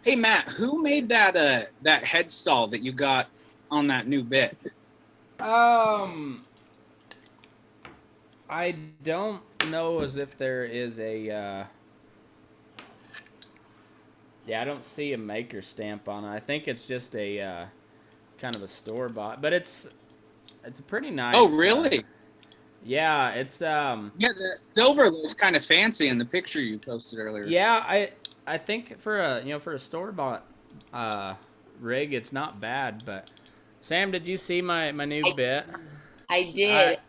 Hey Matt, who made that head stall that you got on that new bit? Um, I don't know as if there is a. Yeah, I don't see a maker stamp on it. I think it's just a kind of a store bought, but it's a pretty Oh, nice. really? Yeah, it's Yeah, the silver looks kind of fancy in the picture you posted earlier. yeah. I think for a for a store bought uh, rig, it's not bad. But Sam, did you see my new I bit? I I did.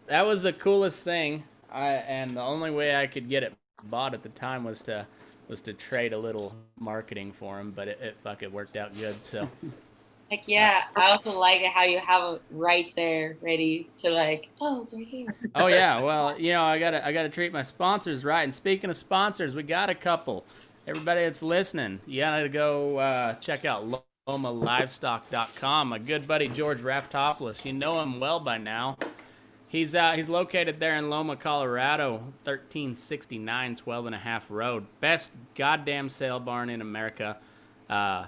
That was the coolest thing. And the only way I could get it bought at the time was to trade a little marketing for him, but it fucking worked out good. So Like, uh, yeah, I also like it how you have it right there ready to like, oh, it's right here. oh yeah, well I gotta treat my sponsors right. And speaking of sponsors, we got a couple. Everybody that's listening, you gotta go check out LomaLivestock.com. My good buddy George Raftopoulos, you know him well by now. He's located there in Loma, Colorado, 1369 12 and a half Road. Best goddamn sale barn in America. Uh,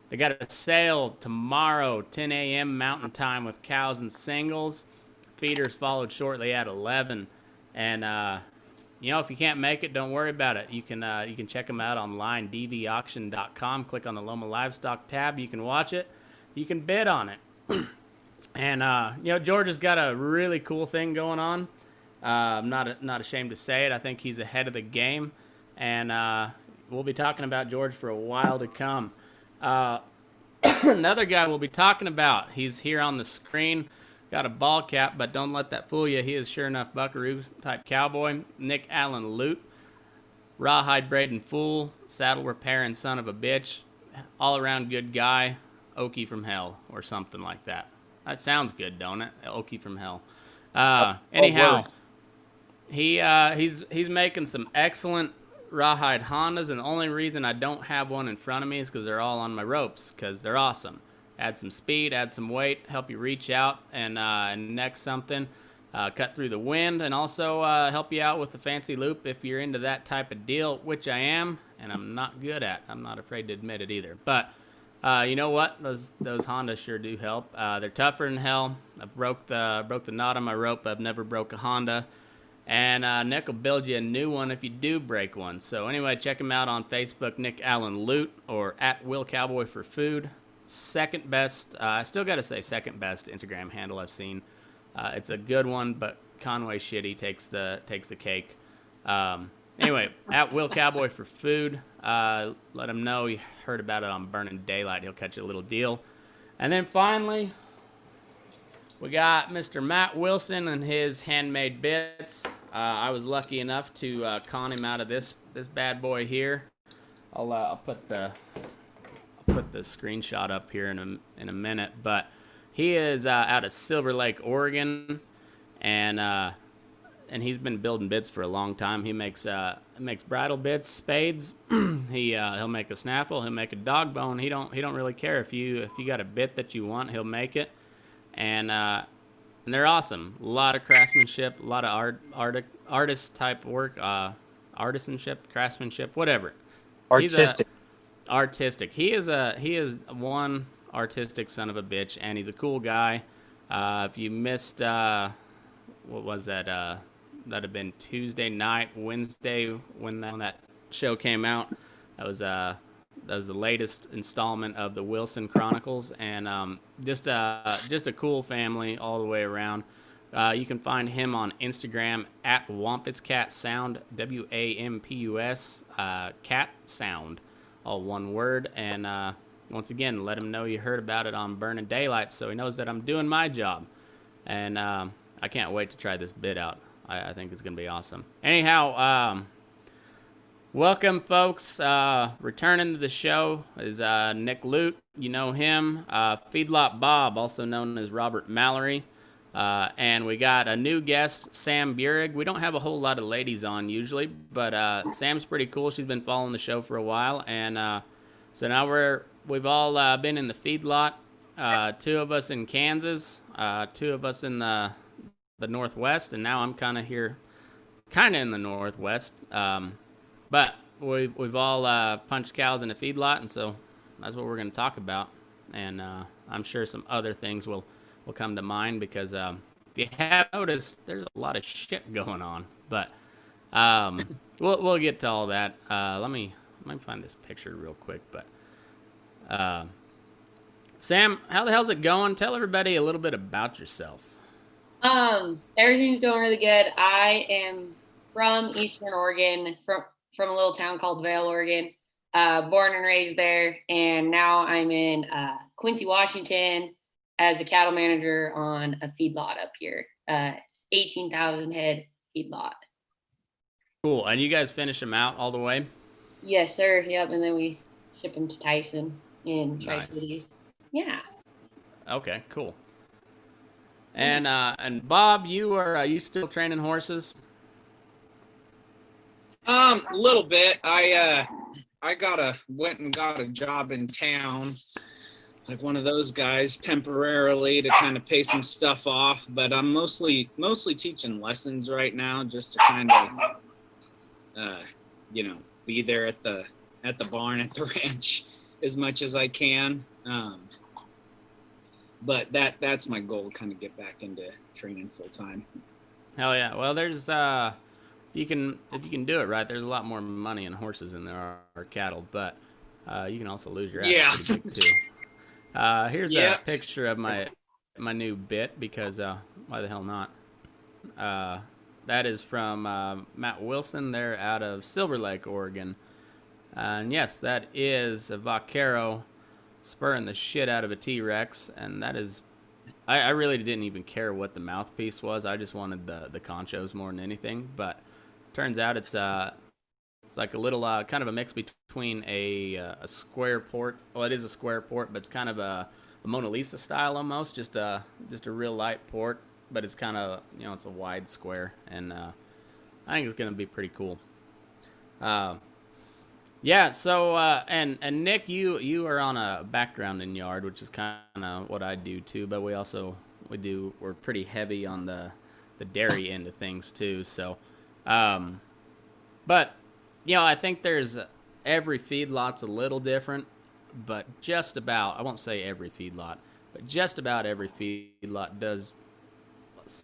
they got a sale tomorrow, 10 a.m. Mountain Time with cows and singles. Feeders followed shortly at 11. And if you can't make it, don't worry about it. You can check them out online, dvauction.com. Click on the Loma Livestock tab. You can watch it. You can bid on it. And George has got a really cool thing going on. I'm not ashamed to say it. I think he's ahead of the game, and we'll be talking about George for a while to come. Another guy we'll be talking about. He's here on the screen. Got a ball cap, but don't let that fool you. He is sure enough buckaroo type cowboy. Nick Allen Lute, rawhide braiding fool, saddle repairing son of a bitch, all around good guy, Okie from hell or something like that. That sounds good, don't it? Okie from hell. Anyhow, he's making some excellent rawhide Hondas, and the only reason I don't have one in front of me is because they're all on my ropes, because they're awesome. Add some speed, add some weight, help you reach out and neck something, cut through the wind, and also help you out with the fancy loop if you're into that type of deal, which I am, and I'm not good at. I'm not afraid to admit it either. But you know what? Those Hondas sure do help. They're tougher than hell. I broke the knot on my rope. I've never broke a Honda. And Nick will build you a new one if you do break one. So anyway, check him out on Facebook, Nick Allen Lute, or at Will Cowboy for Food. Second best, I still got to say second best Instagram handle I've seen. It's a good one, but Conway Shitty takes the cake. Anyway, at Will Cowboy for Food. Let him know you heard about it on Burning Daylight. He'll catch you a little deal. And then finally, we got Mr. Matt Wilson and his handmade bits. I was lucky enough to con him out of this bad boy here. I'll put the screenshot up here in a minute, but he is out of Silver Lake, Oregon, and he's been building bits for a long time. He makes bridle bits, spades. He'll make a snaffle. He'll make a dog bone. He don't really care if you got a bit that you want. He'll make it, and they're awesome. A lot of craftsmanship, a lot of artist type work, artisanship, craftsmanship, whatever. Artistic. Artistic. He is one artistic son of a bitch, and he's a cool guy. If you missed what was that? That'd have been Tuesday night, Wednesday when that show came out. That was the latest installment of the Wilson Chronicles, and just a cool family all the way around. You can find him on Instagram at Wampus Cat Sound, WAMPUS Cat Sound, all one word. And once again, let him know you heard about it on Burning Daylight, so he knows that I'm doing my job. And I can't wait to try this bit out. I think it's going to be awesome. Anyhow, welcome, folks. Returning to the show is Nick Lute. You know him. Feedlot Bob, also known as Robert Mallory. And we got a new guest, Sam Burig. We don't have a whole lot of ladies on usually, but Sam's pretty cool. She's been following the show for a while. And so now we've all been in the feedlot. Two of us in Kansas, two of us in the Northwest, and now I'm kind of here, kind of in the Northwest. But we've all punched cows in a feedlot, and so that's what we're going to talk about. And I'm sure some other things will come to mind because if you have noticed, there's a lot of shit going on. But we'll get to all that. Let me find this picture real quick. But Sam, how the hell's it going? Tell everybody a little bit about yourself. Everything's going really good. I am from Eastern Oregon, from a little town called Vale, Oregon. Born and raised there, and now I'm in Quincy, Washington, as a cattle manager on a feedlot up here. 18,000 head feedlot. Cool. And you guys finish them out all the way? Yes, sir. Yep. And then we ship them to Tyson in Tri-Cities. Nice. Yeah. Okay. Cool. And Bob, you you still training horses? A little bit. I went and got a job in town, like one of those guys, temporarily to kind of pay some stuff off. But I'm mostly teaching lessons right now, just to kind of, be there at the barn at the ranch as much as I can. But that's my goal, kind of get back into training full time. Hell yeah. Well, there's if you can do it right, there's a lot more money in horses than there are cattle, but you can also lose your ass pretty big too. Here's a picture of my new bit, because why the hell not? That is from Matt Wilson. They're out of Silver Lake, Oregon. And yes, that is a Vaquero spurring the shit out of a T-Rex, and that is, I really didn't even care what the mouthpiece was. I just wanted the conchos more than anything. But turns out it's like a little kind of a mix between a square port. Well, it is a square port, but it's kind of a Mona Lisa style almost, just a real light port, but it's kind of, it's a wide square, and I think it's gonna be pretty cool. Yeah, so, and Nick, you are on a background in yard, which is kind of what I do too, but we're pretty heavy on the dairy end of things too, so, but, I think there's, every feedlot's a little different, but just about, I won't say every feedlot, but just about every feedlot does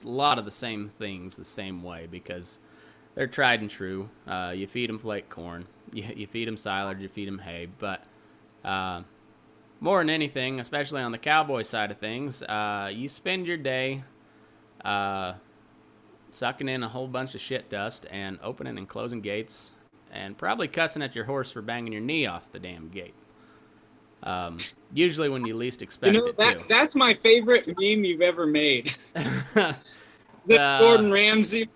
a lot of the same things the same way, because they're tried and true. You feed them flake corn, you feed them silage, you feed them hay. But more than anything, especially on the cowboy side of things, you spend your day sucking in a whole bunch of shit dust and opening and closing gates, and probably cussing at your horse for banging your knee off the damn gate. Usually when you least expect it too. That's my favorite meme you've ever made. The Gordon Ramsay.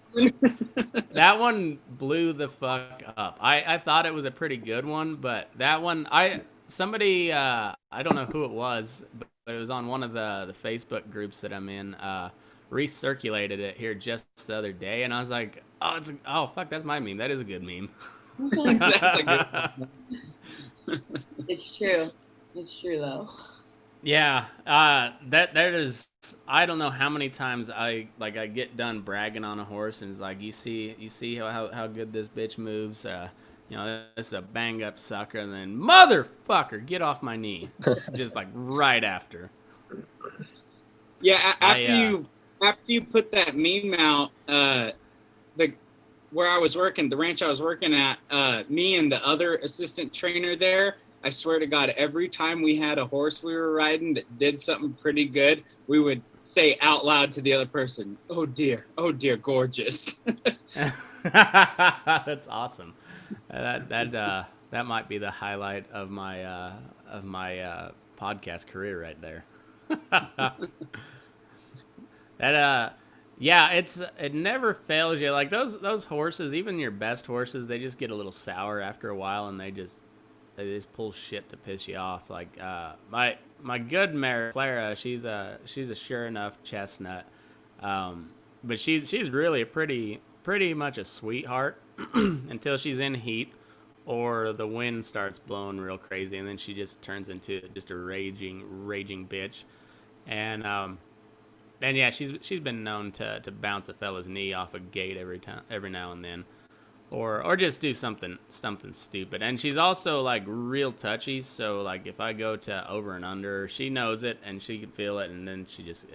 That one blew the fuck up. I thought it was a pretty good one, but that one, somebody, I don't know who it was, but it was on one of the Facebook groups that I'm in, recirculated it here just the other day, and I was like, oh fuck, that's my meme. That is a good meme. That's a good It's true. It's true though. Yeah, that is, I don't know how many times I get done bragging on a horse, and it's like, you see how good this bitch moves. This is a bang up sucker, and then motherfucker, get off my knee, just like right after. Yeah, after you put that meme out, where I was working, the ranch I was working at, me and the other assistant trainer there, I swear to God, every time we had a horse we were riding that did something pretty good, we would say out loud to the other person, oh dear, gorgeous. That's awesome. That might be the highlight of my podcast career right there. It never fails you. Like those horses, even your best horses, they just get a little sour after a while, and they just pull shit to piss you off. Like my good mare Clara, she's a sure enough chestnut, but she's really a pretty much a sweetheart until she's in heat or the wind starts blowing real crazy, and then she just turns into just a raging bitch. And yeah, she's been known to bounce a fella's knee off a gate every now and then. or just do something stupid. And she's also like real touchy, so like if I go to over and under, she knows it and she can feel it, and then she's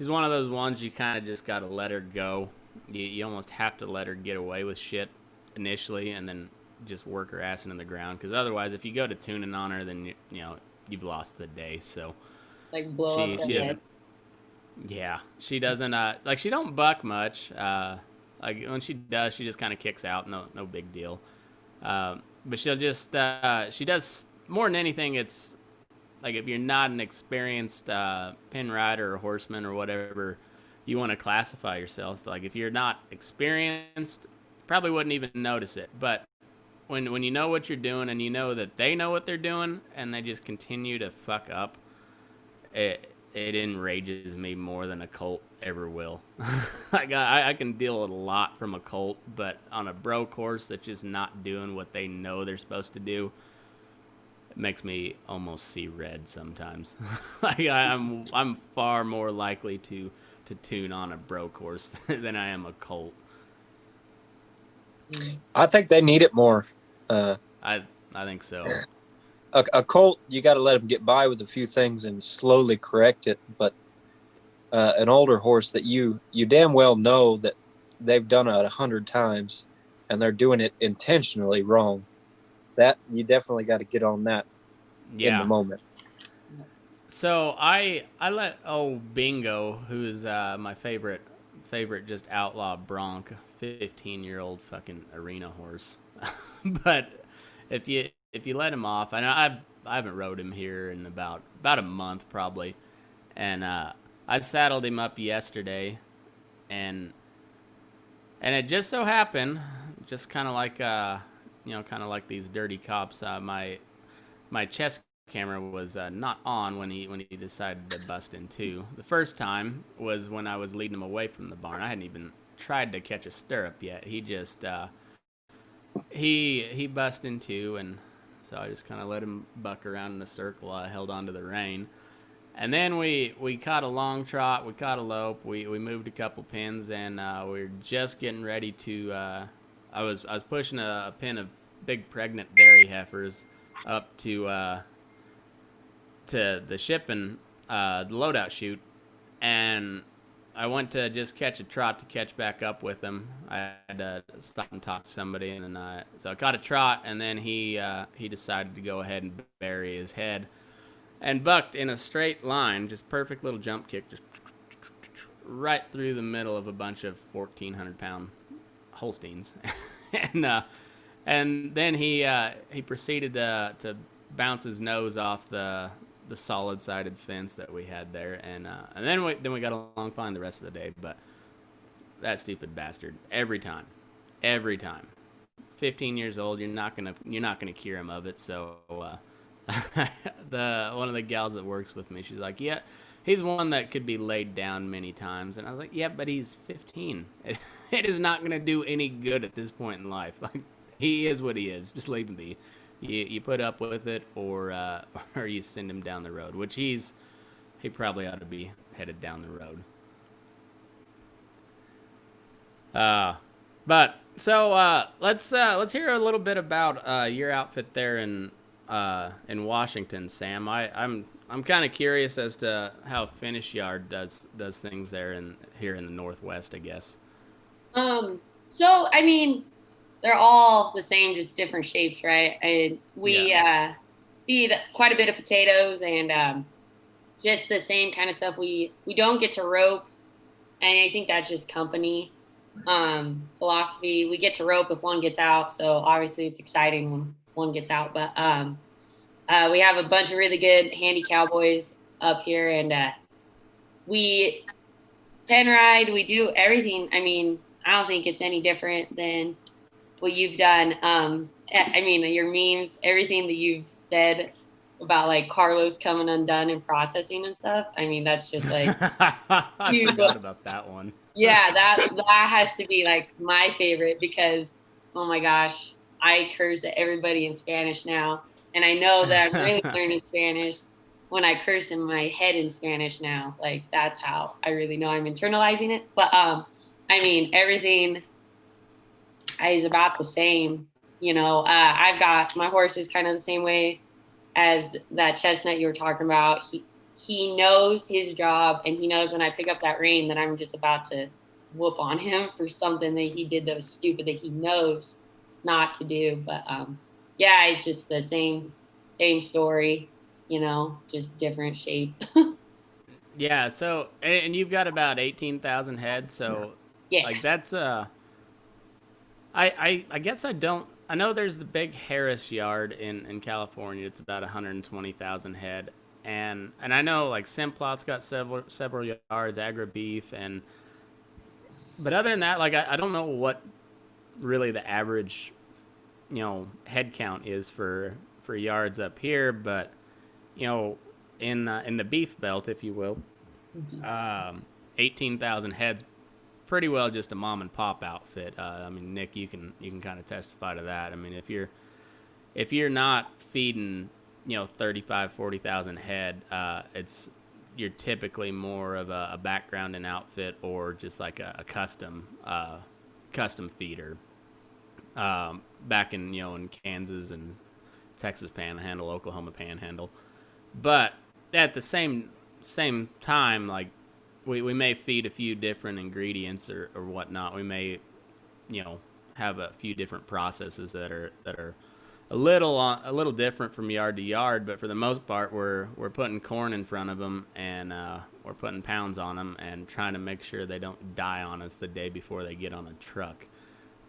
one of those ones you kind of just got to let her go. You almost have to let her get away with shit initially, and then just work her ass into the ground, because otherwise if you go to tuning on her, then you've lost the day. So like blow up she doesn't. Yeah, she doesn't. Like she don't buck much. Like when she does, she just kind of kicks out. No big deal. But she'll just she does more than anything. It's like if you're not an experienced pin rider or horseman or whatever you want to classify yourself. Like if you're not experienced, you probably wouldn't even notice it. But when you know what you're doing and you know that they know what they're doing and they just continue to fuck up, it enrages me more than a colt ever will. Like I can deal with a lot from a colt, but on a bro course that's just not doing what they know they're supposed to do, it makes me almost see red sometimes. Like I'm far more likely to tune on a bro course than I am a colt. I think they need it more. I think so. A colt, you got to let them get by with a few things and slowly correct it. But an older horse that you damn well know that they've done it 100 times and they're doing it intentionally wrong, that you definitely got to get on that in the moment. So I let Bingo, who's my favorite just outlaw bronc, 15-year-old fucking arena horse. But if you let him off, I know I haven't rode him here in about a month probably, and I saddled him up yesterday, and it just so happened, just kind of like kind of like these dirty cops, my chest camera was not on when he decided to bust in two. The first time was when I was leading him away from the barn. I hadn't even tried to catch a stirrup yet. He just he bust in two, and so I just kind of let him buck around in a circle. I held on to the rein, and then we caught a long trot. We caught a lope. We moved a couple pins, and we were just getting ready to. I was pushing a pin of big pregnant dairy heifers up to the shipping, the loadout chute, and I went to just catch a trot to catch back up with him. I had to stop and talk to somebody, and then so I caught a trot, and then he decided to go ahead and bury his head, and bucked in a straight line, just perfect little jump kick, just right through the middle of a bunch of 1,400-pound Holsteins, and then he proceeded to bounce his nose off the solid-sided fence that we had there, and then we got along fine the rest of the day. But that stupid bastard, every time, 15 years old, you're not gonna cure him of it. So one of the gals that works with me, she's like, yeah, he's one that could be laid down many times, and I was like, yeah, but he's 15. It is not gonna do any good at this point in life. Like, he is what he is. Just leave him be. You put up with it, or you send him down the road, which he probably ought to be headed down the road. But so let's hear a little bit about your outfit there in Washington, Sam. I'm kind of curious as to how Finish Yard does things there here in the Northwest, I guess. So I mean, they're all the same, just different shapes, right? We feed quite a bit of potatoes and just the same kind of stuff. We don't get to rope, and I think that's just company philosophy. We get to rope if one gets out, so obviously it's exciting when one gets out. But we have a bunch of really good handy cowboys up here, and we pen ride. We do everything. I mean, I don't think it's any different than what you've done. I mean, your memes, everything that you've said about like Carlos coming undone and processing and stuff. I mean, that's just like I forgot about that one. Yeah, that has to be like my favorite, because oh my gosh, I curse at everybody in Spanish now, and I know that I'm really learning Spanish when I curse in my head in Spanish now. Like, that's how I really know I'm internalizing it. But I mean, everything is about the same. You know, I've got my horse is kind of the same way as that chestnut you were talking about. He knows his job, and he knows when I pick up that rein that I'm just about to whoop on him for something that he did that was stupid that he knows not to do. But yeah, it's just the same story, you know, just different shape. Yeah. So, and you've got about 18,000 head. So, Yeah. like that's I guess I don't. I know there's the big Harris yard in California. It's about 120,000 head, and I know like Simplot's got several yards, Agri Beef, but other than that, like I don't know what really the average, head count is for yards up here, but in the beef belt, if you will, 18,000 heads pretty well just a mom and pop outfit. I mean, Nick, you can kind of testify to that. I mean, if you're not feeding 35, 40,000 head, you're typically more of a background and outfit or just like a custom feeder. Back in Kansas and Texas Panhandle, Oklahoma Panhandle, but at the same time, like we may feed a few different ingredients or whatnot. We may, have a few different processes that are a little different from yard to yard, but for the most part, we're putting corn in front of them and we're putting pounds on them and trying to make sure they don't die on us the day before they get on a truck.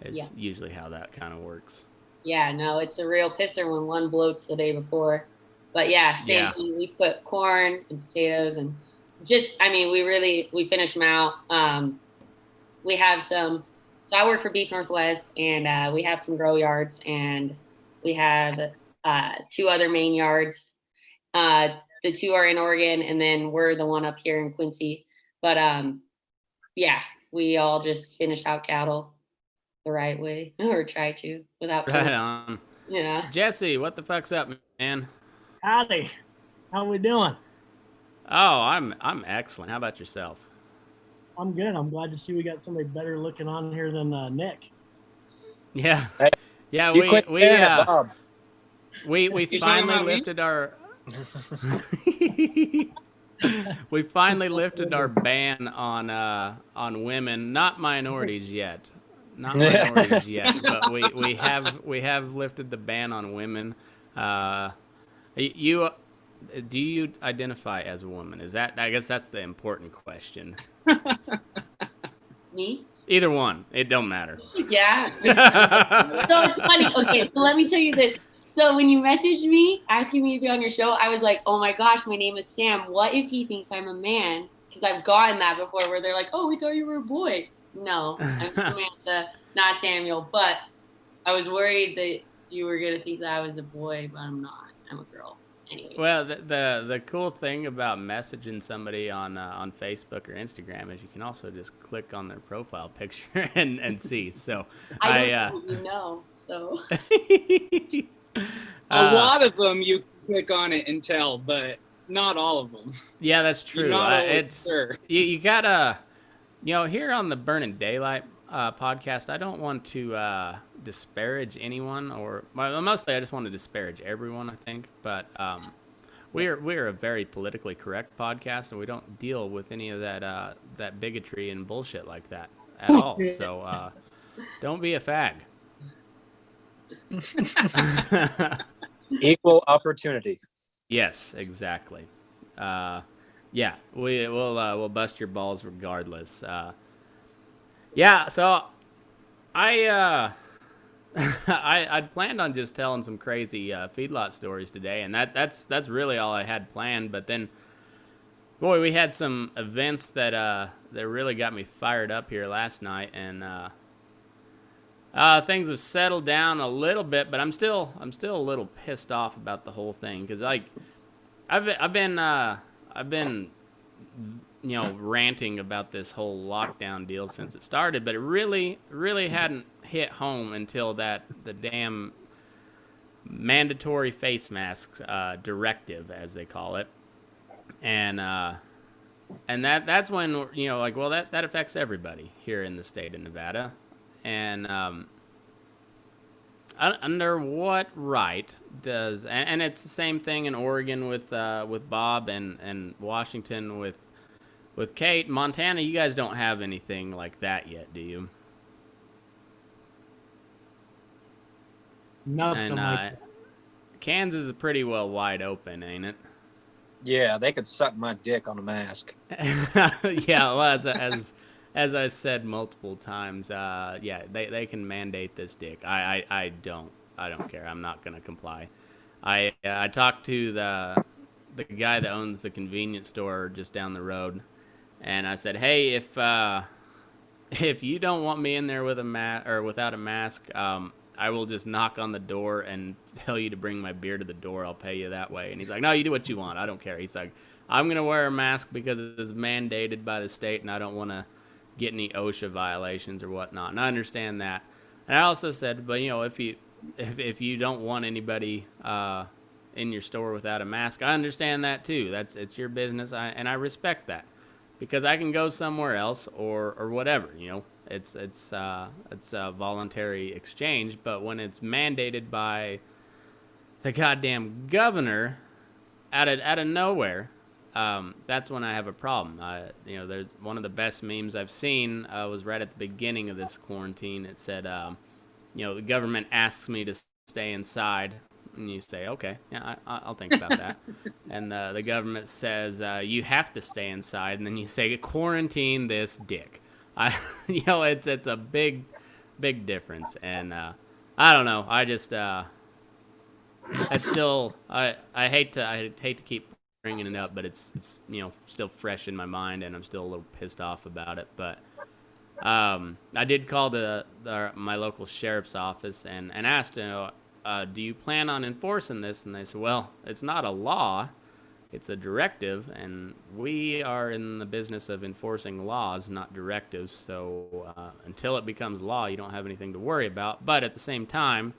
Is usually how that kind of works. Yeah, no, it's a real pisser when one bloats the day before. But yeah, same thing. We put corn and potatoes and just, I mean, we finish them out. We have some, so I work for Beef Northwest, and we have some grow yards, and we have 2 other main yards. The 2 are in Oregon, and then we're the one up here in Quincy. But yeah, we all just finish out cattle the right way, or try to without killing. Right on. Yeah. Jesse, what the fuck's up, man? Howdy. How we doing? Oh, I'm excellent. How about yourself? I'm good. I'm glad to see we got somebody better looking on here than Nick. Yeah. Hey, Yeah, you quit staring at Bob. we finally lifted our we finally lifted our ban on women, not minorities yet. Not minorities yet, but we have lifted the ban on women. Do you identify as a woman? Is that, I guess that's the important question. Me? Either one. It don't matter. Yeah. So it's funny. Okay, so let me tell you this. So when you messaged me asking me to be on your show, I was like, oh my gosh, my name is Sam. What if he thinks I'm a man? Because I've gotten that before where they're like, oh, we thought you were a boy. No, I'm Samantha, not Samuel. But I was worried that you were going to think that I was a boy, but I'm not. I'm a girl. Anyways. Well, the cool thing about messaging somebody on Facebook or Instagram is you can also just click on their profile picture and see. So I don't really know. So a lot of them you click on it and tell, but not all of them. Yeah, that's true. It's sure. You gotta, here on the Burning Daylight podcast, I don't want to disparage anyone, or mostly I just want to disparage everyone, I think. But we're a very politically correct podcast, and we don't deal with any of that bigotry and bullshit like that at all. So don't be a fag. Equal opportunity. Yes, exactly. Yeah, we'll bust your balls regardless. Yeah, so I'd planned on just telling some crazy feedlot stories today, and that's really all I had planned. But then, boy, we had some events that really got me fired up here last night, and things have settled down a little bit, but I'm still a little pissed off about the whole thing because I've been ranting about this whole lockdown deal since it started, but it really hadn't hit home until the damn mandatory face masks directive, as they call it, and that's when that affects everybody here in the state of Nevada, and Under what right does, and it's the same thing in Oregon with Bob, and Washington with Kate. Montana, you guys don't have anything like that yet, do you? Nothing And like that. Kansas is pretty well wide open, ain't it? Yeah, they could suck my dick on a mask. Yeah, well, as I said multiple times, yeah, they can mandate this dick. I don't care. I'm not gonna comply. I talked to the guy that owns the convenience store just down the road, and I said, hey, if you don't want me in there with or without a mask, I will just knock on the door and tell you to bring my beer to the door. I'll pay you that way. And he's like, no, you do what you want. I don't care. He's like, I'm going to wear a mask because it is mandated by the state and I don't want to get any OSHA violations or whatnot. And I understand that. And I also said, but if you don't want anybody in your store without a mask, I understand that too. It's your business. And I respect that because I can go somewhere else or whatever, It's a voluntary exchange, but when it's mandated by the goddamn governor out of nowhere, that's when I have a problem. There's one of the best memes I've seen was right at the beginning of this quarantine. It said, the government asks me to stay inside, and you say, okay, yeah, I'll think about that. And the government says you have to stay inside, and then you say quarantine this dick. It's a big difference, and I don't know. I just it's still I hate to keep bringing it up, but it's still fresh in my mind, and I'm still a little pissed off about it. But I did call my local sheriff's office and asked, do you plan on enforcing this? And they said, well, it's not a law. It's a directive, and we are in the business of enforcing laws, not directives. So until it becomes law, you don't have anything to worry about. But at the same time,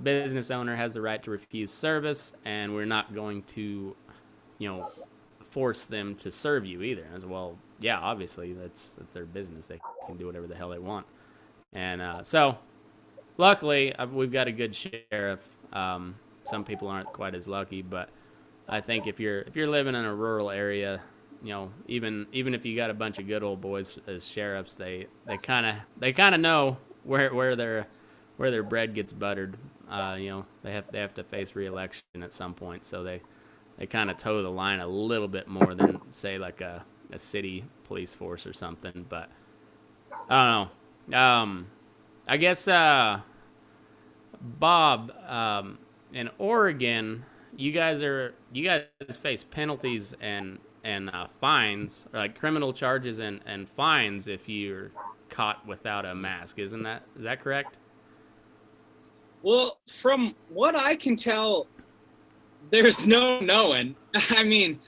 business owner has the right to refuse service, and we're not going to, force them to serve you either. As well, yeah, obviously that's their business. They can do whatever the hell they want. And so, luckily, we've got a good sheriff. Some people aren't quite as lucky, but I think if you're living in a rural area, even if you got a bunch of good old boys as sheriffs, they kind of know where their bread gets buttered. They have to face re-election at some point, so they kind of toe the line a little bit more than say like a city police force or something. But I don't know. I guess Bob, in Oregon, you guys face penalties and fines, or like criminal charges and fines if you're caught without a mask. Is that correct? Well, from what I can tell, there's no knowing. I mean,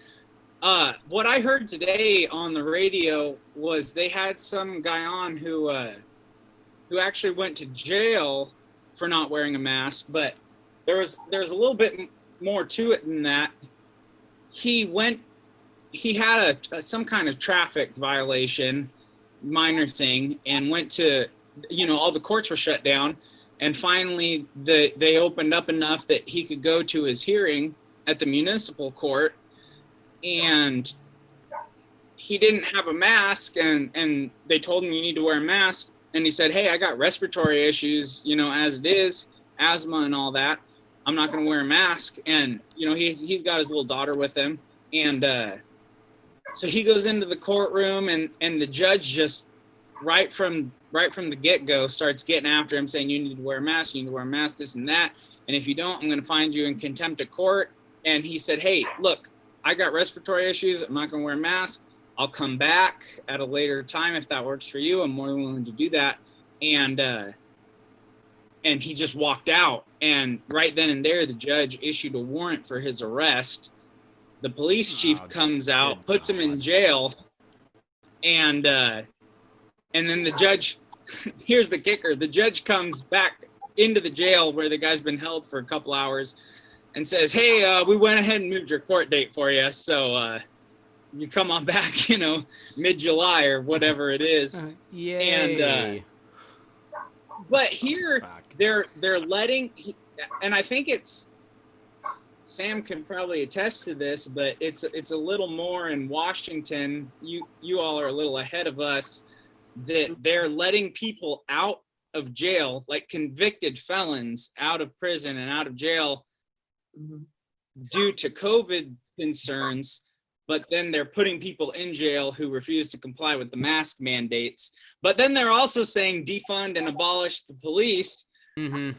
what I heard today on the radio was they had some guy on who actually went to jail for not wearing a mask, but there's a little bit more to it than that. He had some kind of traffic violation, minor thing, and went to, all the courts were shut down, and finally they opened up enough that he could go to his hearing at the municipal court, and he didn't have a mask, and they told him you need to wear a mask, and he said, hey, I got respiratory issues, as it is, asthma and all that. I'm not going to wear a mask. And, he's got his little daughter with him. And so he goes into the courtroom, and the judge just right from the get-go starts getting after him, saying, you need to wear a mask, this and that. And if you don't, I'm going to find you in contempt of court. And he said, hey, look, I got respiratory issues. I'm not going to wear a mask. I'll come back at a later time if that works for you. I'm more than willing to do that. And he just walked out. And right then and there, the judge issued a warrant for his arrest. The police chief comes out, puts him in jail, and then the judge, here's the kicker, the judge comes back into the jail where the guy's been held for a couple hours and says, hey, we went ahead and moved your court date for you, so you come on back, mid-July or whatever it is. Yay. And but here, they're letting, and I think it's, Sam can probably attest to this, but it's a little more in Washington. You all are a little ahead of us, that they're letting people out of jail, like convicted felons out of prison and out of jail due to COVID concerns, but then they're putting people in jail who refuse to comply with the mask mandates. But then they're also saying defund and abolish the police. Mm-hmm.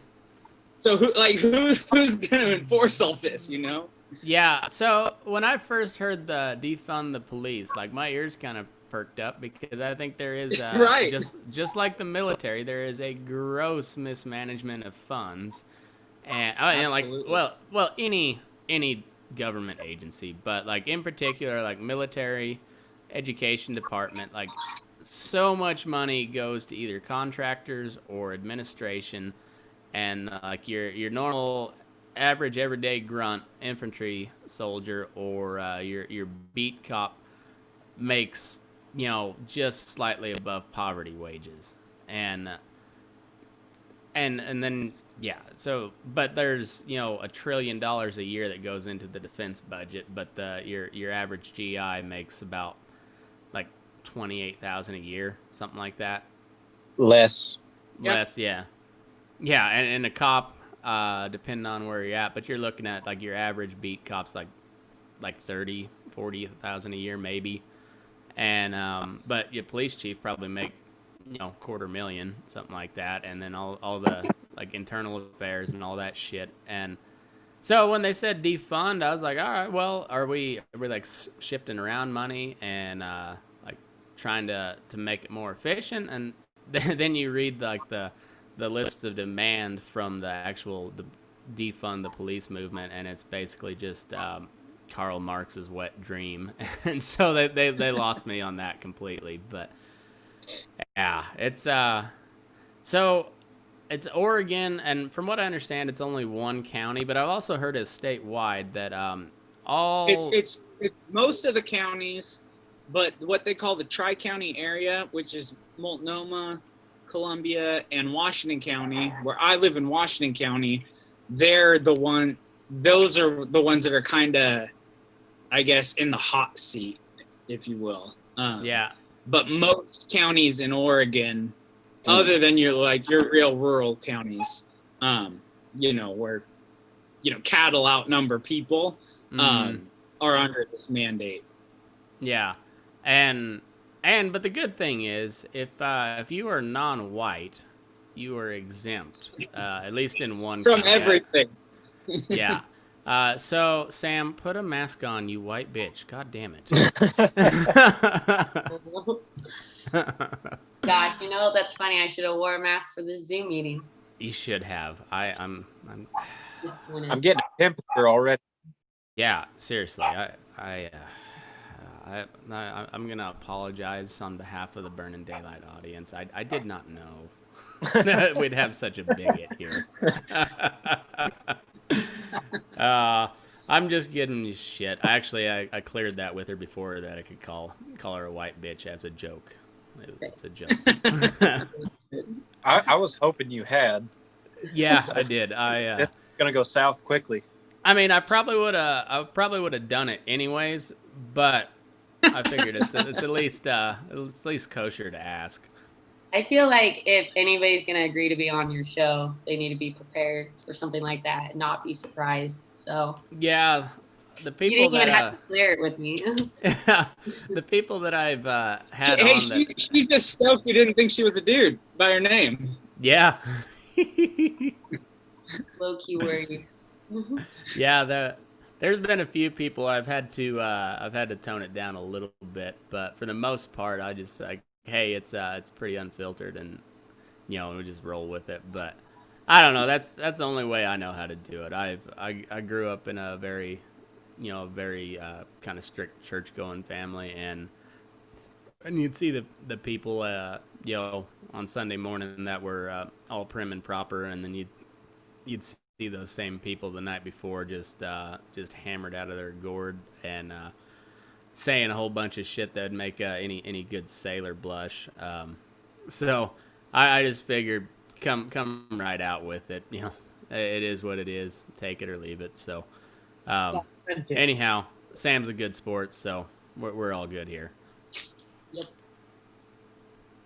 So who's going to enforce all this, you know? Yeah. So when I first heard the defund the police, like my ears kind of perked up, because I think there is Right. just like the military, there is a gross mismanagement of funds, and like well any government agency, but like in particular like military, education department, like so much money goes to either contractors or administration, and like your normal average everyday grunt infantry soldier or your beat cop makes, you know, just slightly above poverty wages, and then yeah, so but there's, you know, $1 trillion a year that goes into the defense budget, but your average GI makes about like 28,000 a year, something like that. Less. Yeah, and a cop, depending on where you're at, but you're looking at like your average beat cops like 30,000-40,000 a year maybe, and but your police chief probably make, you know, $250,000, something like that, and then all the like internal affairs and all that shit. And so when they said defund, I was like, all right, well, are we like shifting around money and like trying to make it more efficient? And then you read like the lists of demand from the actual defund the police movement, and it's basically just Karl Marx's wet dream. And so they lost me on that completely. But yeah, it's so it's Oregon, and from what I understand, it's only one county. But I've also heard it's statewide that it's most of the counties, but what they call the Tri-County area, which is Multnomah, Columbia, and Washington County, where I live in Washington County, those are the ones that are kind of, I guess, in the hot seat, if you will. Yeah. But most counties in Oregon, other than your real rural counties, you know, where, you know, cattle outnumber people, are under this mandate. Yeah, but the good thing is, if you are non-white, you are exempt, at least in one From caveat. everything. Yeah. So Sam, put a mask on, you white bitch. God damn it. Gosh, you know, that's funny. I should have wore a mask for this Zoom meeting. You should have. I'm getting a temperature already. Yeah, seriously. I'm gonna apologize on behalf of the Burning Daylight audience. I did not know that we'd have such a bigot here. I'm just giving you shit. I cleared that with her before, that I could call her a white bitch as a joke. It's a joke. I was hoping you had. Yeah, I did. It's gonna go south quickly. I mean, I probably would have done it anyways, but I figured it's at least kosher to ask. I feel like if anybody's going to agree to be on your show, they need to be prepared for something like that and not be surprised. So yeah, the people you didn't even have to clear it with me. The people that I've had Hey, on she just stoked you didn't think she was a dude by her name. Yeah. Low key worried. Yeah, there's been a few people I've had to tone it down a little bit, but for the most part, I just like, hey, it's pretty unfiltered, and you know, we just roll with it. But I don't know. That's the only way I know how to do it. I grew up in a very kind of strict church going family, and you'd see the people you know, on Sunday morning that were all prim and proper, and then you'd see those same people the night before just hammered out of their gourd and saying a whole bunch of shit that'd make any good sailor blush. So I just figured, come right out with it. You know, it is what it is. Take it or leave it. So, anyhow, Sam's a good sport, so we're all good here. Yep.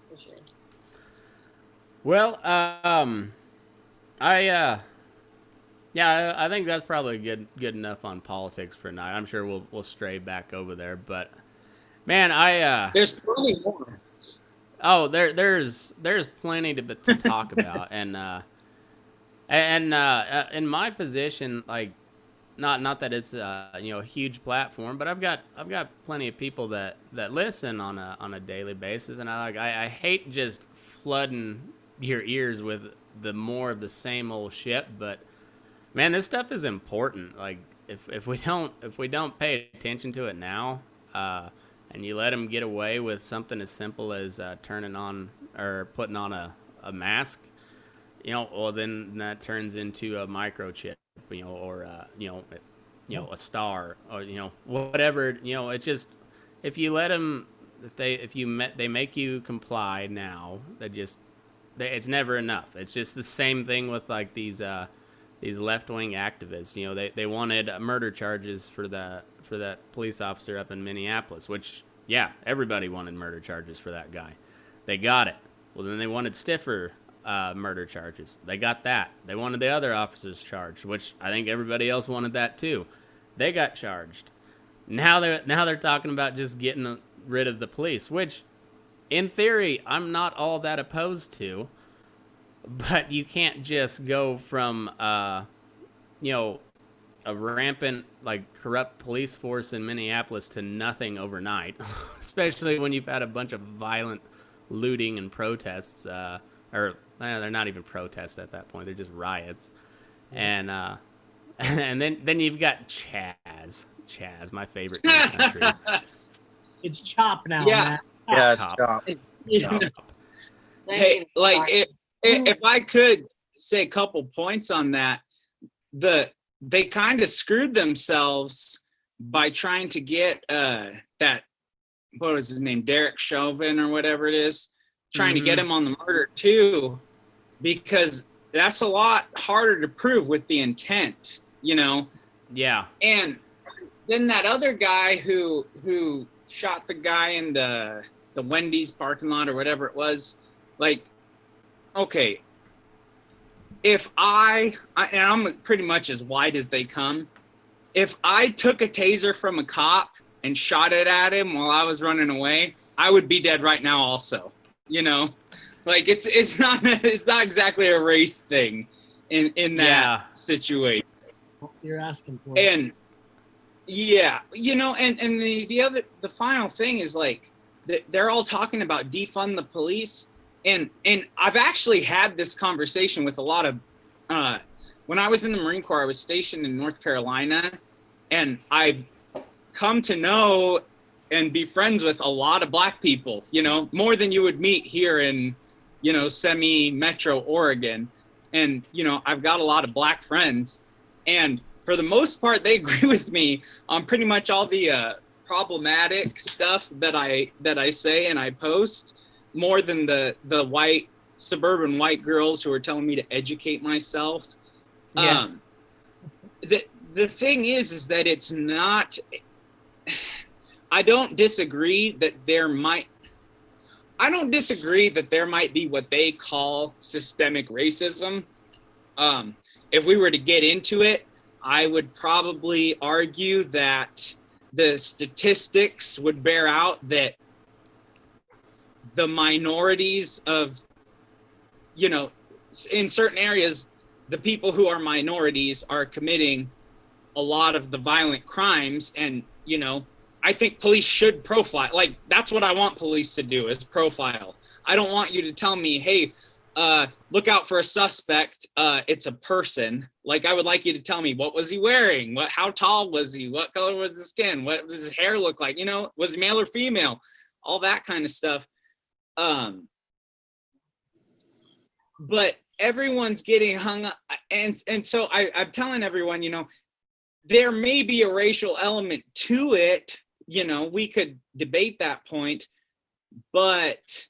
For sure. Well, I think that's probably good enough on politics for tonight. I'm sure we'll stray back over there, but man, There's plenty more. Oh, there's plenty to talk about, and in my position, like, not that it's a huge platform, but I've got plenty of people that listen on a daily basis, and I hate just flooding your ears with the more of the same old shit, but man, this stuff is important. Like, if we don't pay attention to it now, and you let them get away with something as simple as turning on or putting on a mask, well, then that turns into a microchip, or a star, or whatever. It just, if you let them, they make you comply now, it's never enough. It's just the same thing with like these left-wing activists. They wanted murder charges for that police officer up in Minneapolis, which, yeah, everybody wanted murder charges for that guy. They got it. Well, then they wanted stiffer murder charges. They got that. They wanted the other officers charged, which I think everybody else wanted that too. They got charged. Now they're talking about just getting rid of the police, which in theory I'm not all that opposed to, but you can't just go from a rampant, like, corrupt police force in Minneapolis to nothing overnight, especially when you've had a bunch of violent looting and protests, or they're not even protests at that point, they're just riots. And then you've got Chaz, my favorite in the country. It's Chop now, Yeah. man. Yeah, it's Chop. Chop. Chop. Hey, like, if I could say a couple points on that, they kind of screwed themselves by trying to get that, what was his name, Derek Chauvin or whatever it is, trying to get him on the murder too, because that's a lot harder to prove with the intent, Yeah. And then that other guy who shot the guy in the Wendy's parking lot or whatever it was, like, okay, if and I'm pretty much as wide as they come, if I took a taser from a cop and shot it at him while I was running away, I would be dead right now also. Like, it's not exactly a race thing in that situation. You're asking for it. And yeah, and the final thing is, like, they're all talking about defund the police. And I've actually had this conversation with a lot of, when I was in the Marine Corps, I was stationed in North Carolina, and I've come to know and be friends with a lot of Black people, more than you would meet here in, semi-metro Oregon. And, I've got a lot of Black friends, and for the most part, they agree with me on pretty much all the problematic stuff that I say and I post, more than the white suburban white girls who are telling me to educate myself. Yeah. The thing is that it's not, I don't disagree that there might be what they call systemic racism. If we were to get into it, I would probably argue that the statistics would bear out that the minorities of, in certain areas, the people who are minorities are committing a lot of the violent crimes. And, I think police should profile. Like, that's what I want police to do, is profile. I don't want you to tell me, hey, look out for a suspect. It's a person. Like, I would like you to tell me, what was he wearing? How tall was he? What color was his skin? What does his hair look like? Was he male or female? All that kind of stuff. But everyone's getting hung up, and so I'm telling everyone, there may be a racial element to it. We could debate that point, but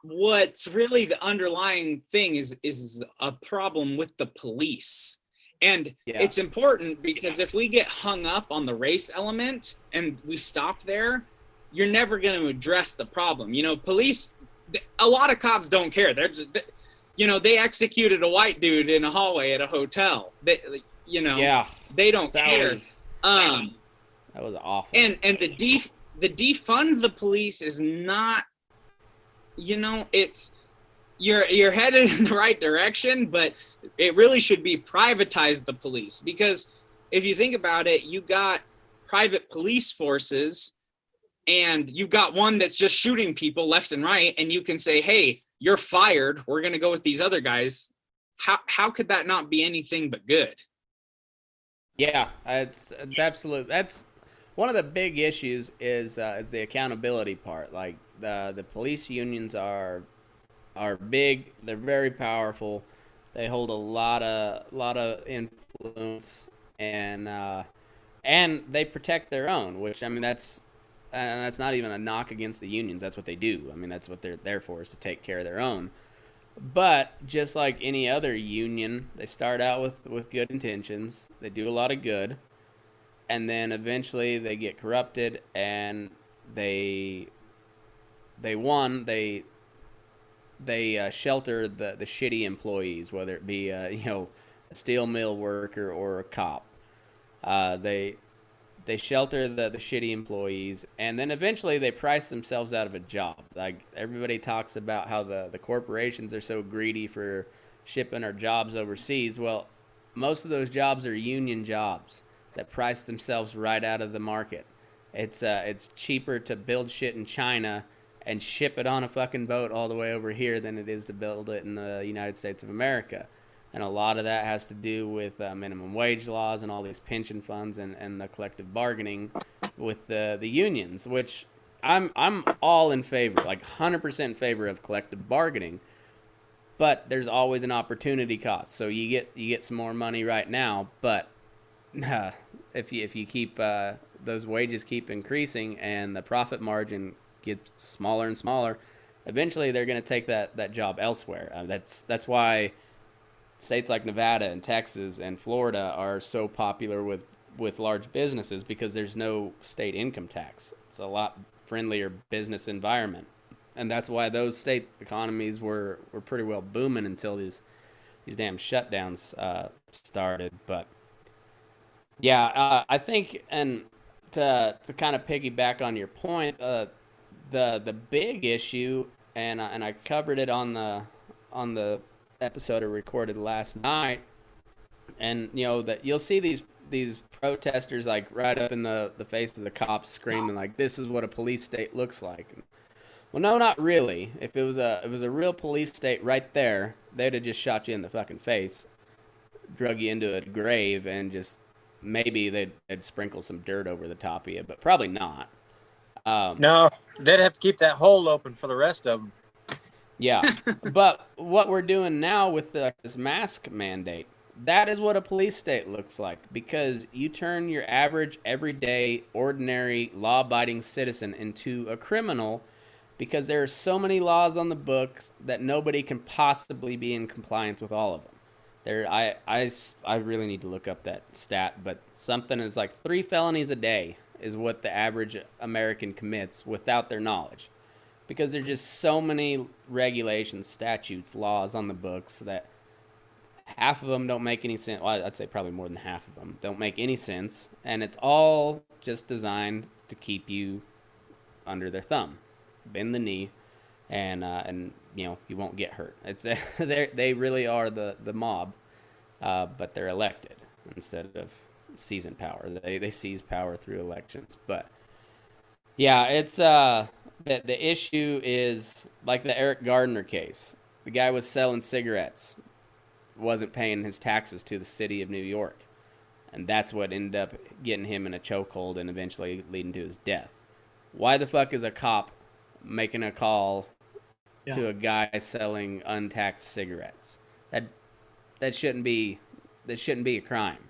what's really the underlying thing is a problem with the police. And it's important because if we get hung up on the race element and we stop there, you're never going to address the problem. You know, police, a lot of cops don't care. They're just, you know, they executed a white dude in a hallway at a hotel. They, you know, they don't care. That was awful. And the defund the police is not, you know, it's, you're headed in the right direction, but it really should be privatize the police, because if you think about it, you got private police forces and you've got one that's just shooting people left and right, and you can say, hey, you're fired, we're going to go with these other guys. How could that not be anything but good? Yeah, it's absolute. That's one of the big issues is the accountability part. Like the police unions are big. They're very powerful. They hold a lot of influence, and they protect their own. Which, I mean, that's not even a knock against the unions. That's what they do. I mean, that's what they're there for, is to take care of their own. But just like any other union, they start out with good intentions. They do a lot of good, and then eventually they get corrupted, and they shelter the shitty employees, whether it be a steel mill worker or a cop. They shelter the shitty employees, and then eventually they price themselves out of a job. Like, everybody talks about how the corporations are so greedy for shipping our jobs overseas. Well, most of those jobs are union jobs that price themselves right out of the market. It's cheaper to build shit in China and ship it on a fucking boat all the way over here than it is to build it in the United States of America. And a lot of that has to do with minimum wage laws and all these pension funds and the collective bargaining with the unions, which I'm all in favor, like 100% in favor of collective bargaining. But there's always an opportunity cost. So you get some more money right now, but if you keep those wages keep increasing and the profit margin gets smaller and smaller, eventually they're going to take that job elsewhere. That's why states like Nevada and Texas and Florida are so popular with large businesses, because there's no state income tax. It's a lot friendlier business environment. And that's why those state economies were pretty well booming until these damn shutdowns started. But yeah, I think, and to kind of piggyback on your point, the big issue, and I covered it on the episode I recorded last night, and that you'll see these protesters like right up in the face of the cops screaming like, this is what a police state looks like. Well, no, not really. If it was a real police state right there, they'd have just shot you in the fucking face, drug you into a grave, and just maybe they'd sprinkle some dirt over the top of you, but probably not. No, they'd have to keep that hole open for the rest of them. Yeah, but what we're doing now with this mask mandate, that is what a police state looks like, because you turn your average, everyday, ordinary, law-abiding citizen into a criminal, because there are so many laws on the books that nobody can possibly be in compliance with all of them. I really need to look up that stat, but something is like 3 felonies a day is what the average American commits without their knowledge. Because there's just so many regulations, statutes, laws on the books that half of them don't make any sense. Well, I'd say probably more than half of them don't make any sense. And it's all just designed to keep you under their thumb, bend the knee, and you won't get hurt. It's they really are the mob, but they're elected instead of seizing power. They seize power through elections. But yeah, it's the issue is like the Eric Gardner case. The guy was selling cigarettes, wasn't paying his taxes to the city of New York, and that's what ended up getting him in a chokehold and eventually leading to his death. Why the fuck is a cop making a call to a guy selling untaxed cigarettes? That shouldn't be a crime.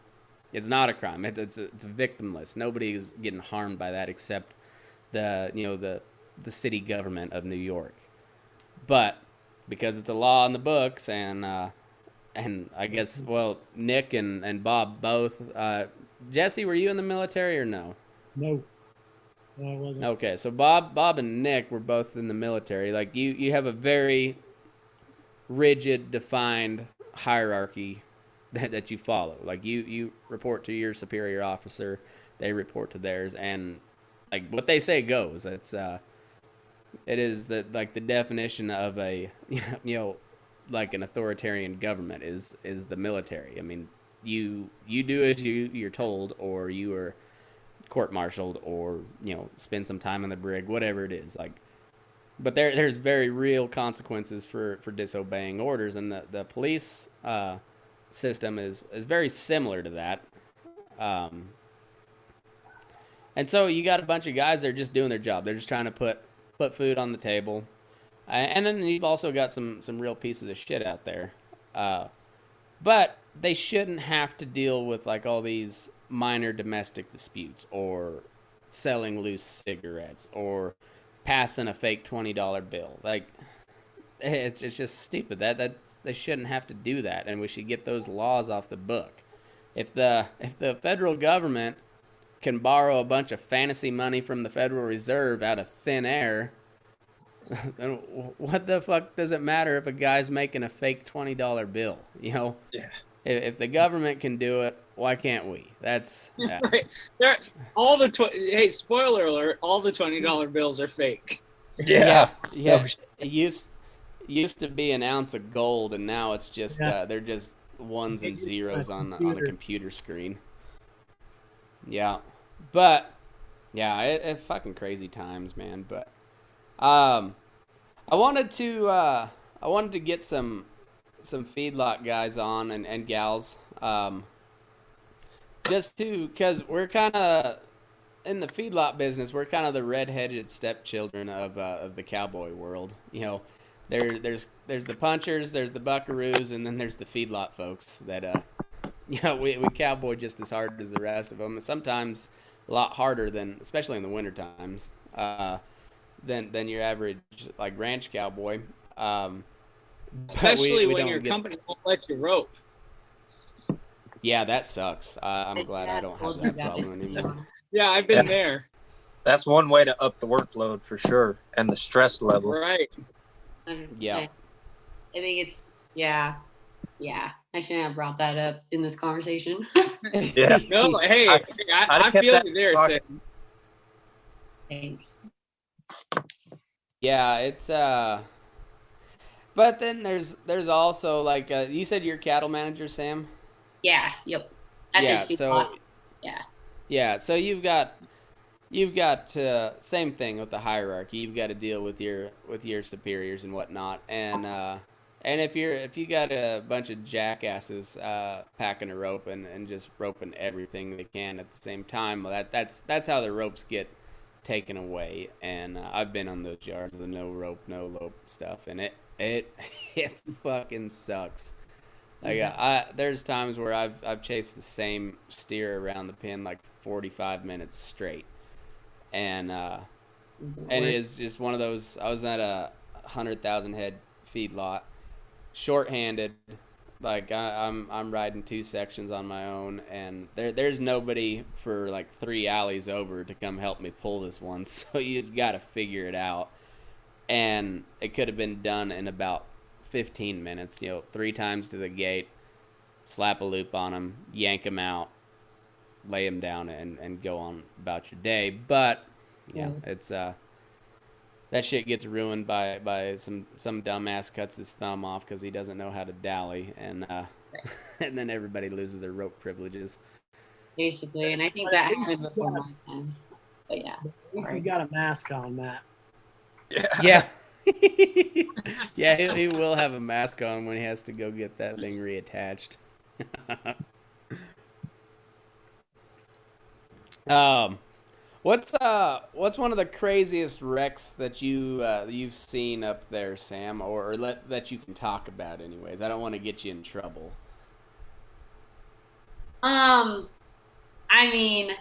It's not a crime. It's victimless. Nobody is getting harmed by that except the city government of New York. but because it's a law in the books, and I guess, well, Nick and Bob both. Jesse, were you in the military or no? No, I wasn't. Okay, so Bob and Nick were both in the military. Like you have a very rigid, defined hierarchy that you follow. Like you report to your superior officer, they report to theirs, and like what they say goes. It is the definition of a like an authoritarian government is the military. I mean, you do as you're told, or you are court-martialed, or spend some time in the brig, whatever it is. Like, but there's very real consequences for disobeying orders, and the police system is very similar to that. And so you got a bunch of guys that are just doing their job. They're just trying to put food on the table. And then you've also got some real pieces of shit out there. But they shouldn't have to deal with like all these minor domestic disputes, or selling loose cigarettes, or passing a fake $20 bill. Like, it's just stupid. That they shouldn't have to do that, and we should get those laws off the book. If the federal government can borrow a bunch of fantasy money from the Federal Reserve out of thin air, then what the fuck does it matter if a guy's making a fake $20 bill? Yeah. If the government can do it, why can't we? That's right. Hey, spoiler alert! All the $20 bills are fake. Yeah. It used to be an ounce of gold, and now it's just they're just ones and zeros on a computer screen. Yeah, but yeah, it's fucking crazy times, man. But I wanted to get some feedlot guys on and gals, just because we're kind of in the feedlot business. We're kind of the red-headed stepchildren of the cowboy world. There's the punchers, there's the buckaroos, and then there's the feedlot folks that we cowboy just as hard as the rest of them, and sometimes a lot harder than, especially in the winter times, than your average like ranch cowboy. Especially when your company won't let you rope. Yeah, that sucks. I'm glad I don't have that problem anymore. Yeah, I've been there. That's one way to up the workload for sure, and the stress level. Right. 100%. Yeah. I think it's yeah. I shouldn't have brought that up in this conversation. Yeah. No, hey, I feel you there, Sam. Thanks. Yeah, it's but then there's also like you said you're cattle manager, Sam? Yeah. Yep. Yeah, so you've got same thing with the hierarchy. You've got to deal with your superiors and whatnot, and if you got a bunch of jackasses packing a rope and just roping everything they can at the same time, well, that's how the ropes get taken away. And I've been on those yards, the no rope, no lope stuff, and it fucking sucks. Like there's times where I've chased the same steer around the pen like 45 minutes straight, and it is just one of those. I was at a 100,000 head feedlot, short-handed. Like I'm riding 2 sections on my own, and there's nobody for like 3 alleys over to come help me pull this one. So you just got to figure it out, and it could have been done in about 15 minutes. 3 times to the gate, slap a loop on them, yank them out, lay them down, and go on about your day. But it's that shit gets ruined by some dumbass cuts his thumb off because he doesn't know how to dally, and and then everybody loses their rope privileges. Basically, and I think that happened before my time. But yeah, at least he's got a mask on, Matt. Yeah. Yeah, he will have a mask on when he has to go get that thing reattached. What's one of the craziest wrecks that you've seen up there, Sam, or that you can talk about anyways? I don't want to get you in trouble. I mean,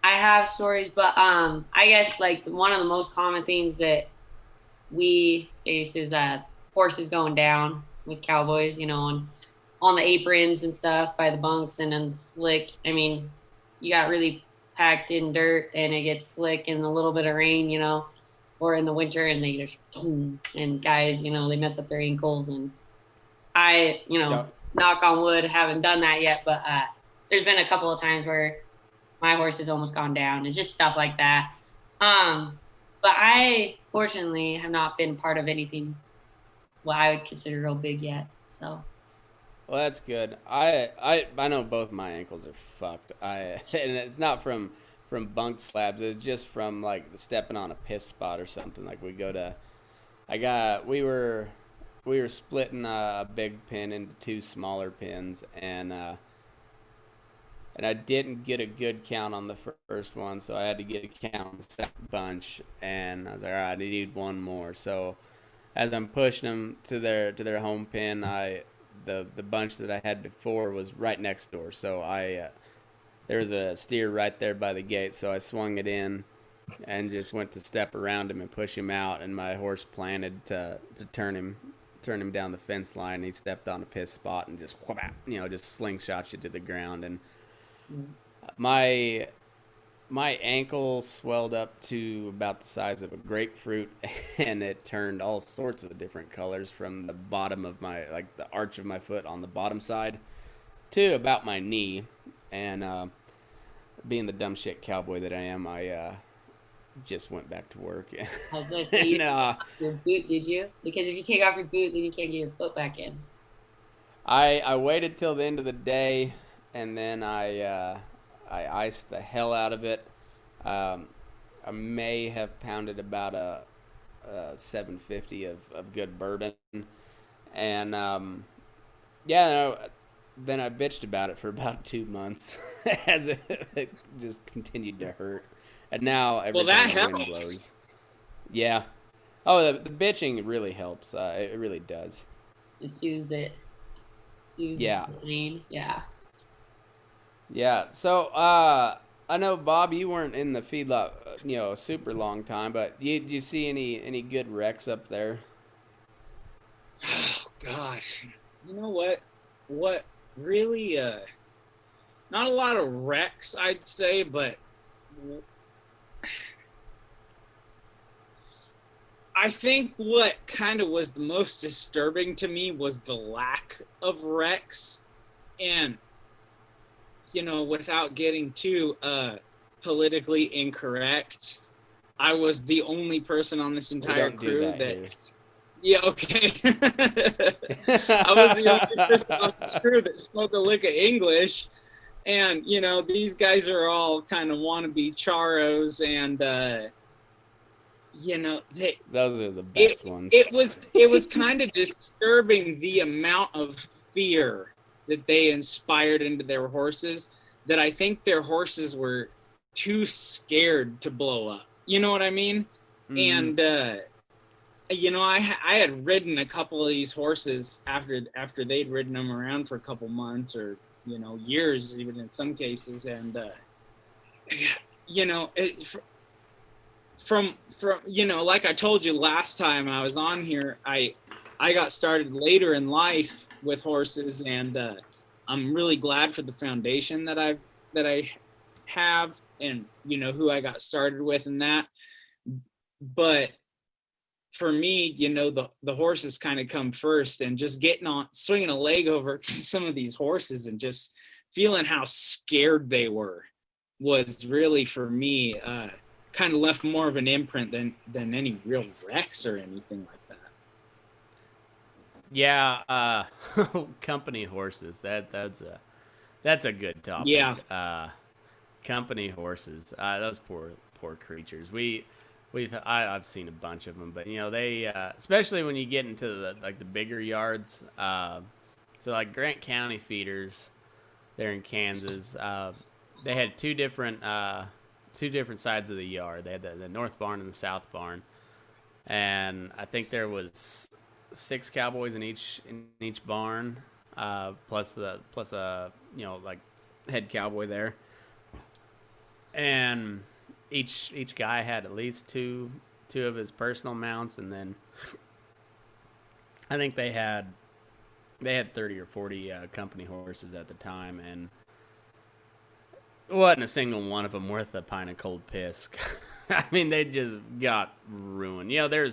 I have stories, but I guess like one of the most common things that we face is horses going down with cowboys, on the aprons and stuff by the bunks and then slick. I mean, you got really packed in dirt and it gets slick in a little bit of rain, or in the winter and they just boom, and guys, they mess up their ankles and I, Yeah. knock on wood, haven't done that yet, but there's been a couple of times where my horse has almost gone down and just stuff like that. But I fortunately have not been part of anything what I would consider real big yet. So Well, that's good. I know both my ankles are fucked. And it's not from bunk slabs. It's just from like stepping on a piss spot or something. Like we were splitting a big pin into two smaller pins, and I didn't get a good count on the first one, so I had to get a count on the second bunch, and I was like, all right, I need one more. So as I'm pushing them to their home pin, the bunch that I had before was right next door, so there was a steer right there by the gate, so I swung it in and just went to step around him and push him out, and my horse planted to turn him down the fence line. He stepped on a piss spot and just just slingshots you to the ground, and my ankle swelled up to about the size of a grapefruit, and it turned all sorts of different colors from the bottom of the arch of my foot on the bottom side to about my knee. And being the dumb shit cowboy that I am, I just went back to work. I was going to say, you took off your boot, did you? Because if you take off your boot, then you can't get your foot back in. I waited till the end of the day, and then I iced the hell out of it. I may have pounded about a 750 of good bourbon, and then I bitched about it for about 2 months as it just continued to hurt. And now every time the wind blows, yeah. Oh, the bitching really helps. It really does. It soothes it. Yeah. The pain. Yeah. Yeah. So I know, Bob, you weren't in the feedlot, a super long time, but did you see any good wrecks up there? Oh gosh, you know what? What really? Not a lot of wrecks, I'd say, but I think what kind of was the most disturbing to me was the lack of wrecks, and without getting too politically incorrect, I was the only person on this entire crew that yeah, okay. I was the only person on this crew that spoke a lick of English, and these guys are all kind of wannabe charos, and those are the best ones. It was kind of disturbing the amount of fear that they inspired into their horses, that I think their horses were too scared to blow up. You know what I mean? Mm-hmm. And I had ridden a couple of these horses after they'd ridden them around for a couple months or years, even in some cases, and from like I told you last time I was on here, I got started later in life with horses, and I'm really glad for the foundation that I have, and who I got started with and that. But for me, the horses kind of come first, and just swinging a leg over some of these horses and just feeling how scared they were was really, for me, kind of left more of an imprint than any real wrecks or anything like that. Yeah, company horses. That's a good topic. Yeah. Company horses. Those poor creatures. I've seen a bunch of them, but they especially when you get into the bigger yards. So like Grant County feeders, there in Kansas. They had two different sides of the yard. They had the north barn and the south barn, and I think there was 6 cowboys in each barn, plus a head cowboy there, and each guy had at least two two of his personal mounts, and then I think they had 30 or 40 company horses at the time, and wasn't a single one of them worth a pint of cold piss. I mean, they just got ruined. You know,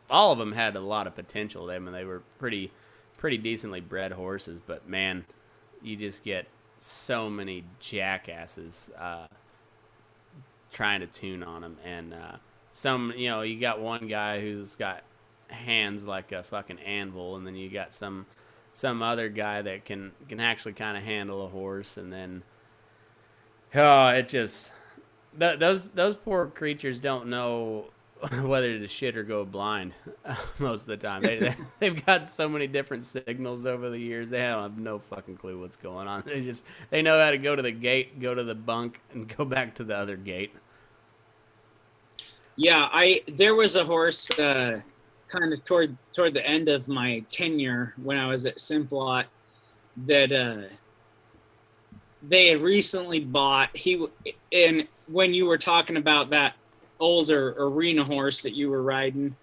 all of them had a lot of potential. They were pretty decently bred horses, but man, you just get so many jackasses trying to tune on them, and you got one guy who's got hands like a fucking anvil, and then you got some other guy that can actually kind of handle a horse, and then it just those poor creatures don't know whether to shit or go blind most of the time. They've got so many different signals over the years. They have no fucking clue what's going on. They know how to go to the gate, go to the bunk, and go back to the other gate. Yeah, there was a horse kind of toward the end of my tenure when I was at Simplot that they had recently bought. And when you were talking about that older arena horse that you were riding,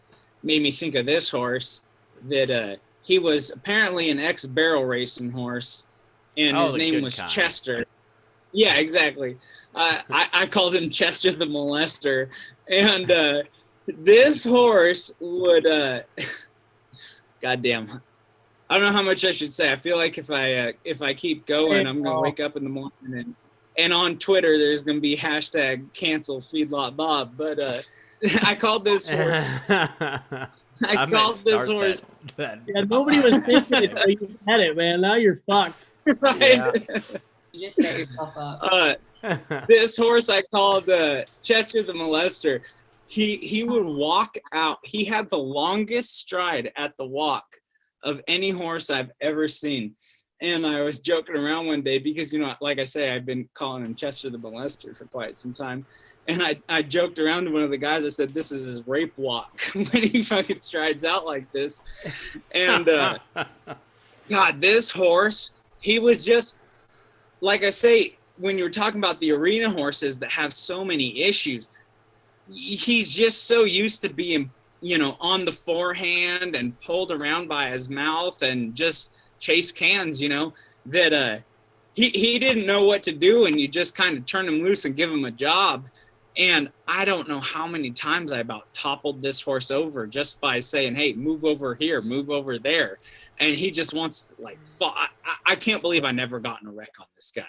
made me think of this horse that he was apparently an ex-barrel racing horse, and his name was kind. Chester. Yeah, exactly. I called him Chester the molester, and this horse would goddamn, I don't know how much I should say. I feel like if I keep going, I'm gonna wake up in the morning and on Twitter there's gonna be hashtag cancel Feedlot Bob. But I called this horse. I called this horse. Yeah, nobody was thinking it until you said it, man. Now you're fucked. Right? Yeah. You just set yourself up. This horse I called Chester the molester. He would walk out. He had the longest stride at the walk of any horse I've ever seen. And I was joking around one day because, like I say, I've been calling him Chester the molester for quite some time. And I joked around to one of the guys. I said, this is his rape walk when he fucking strides out like this. And God, this horse, he was just, like I say, when you were talking about the arena horses that have so many issues, he's just so used to being, on the forehand and pulled around by his mouth and just chase cans, that he didn't know what to do, and you just kind of turn him loose and give him a job. And I don't know how many times I about toppled this horse over just by saying, hey, move over here, move over there. And he just wants to, like, I can't believe I never got in a wreck on this guy.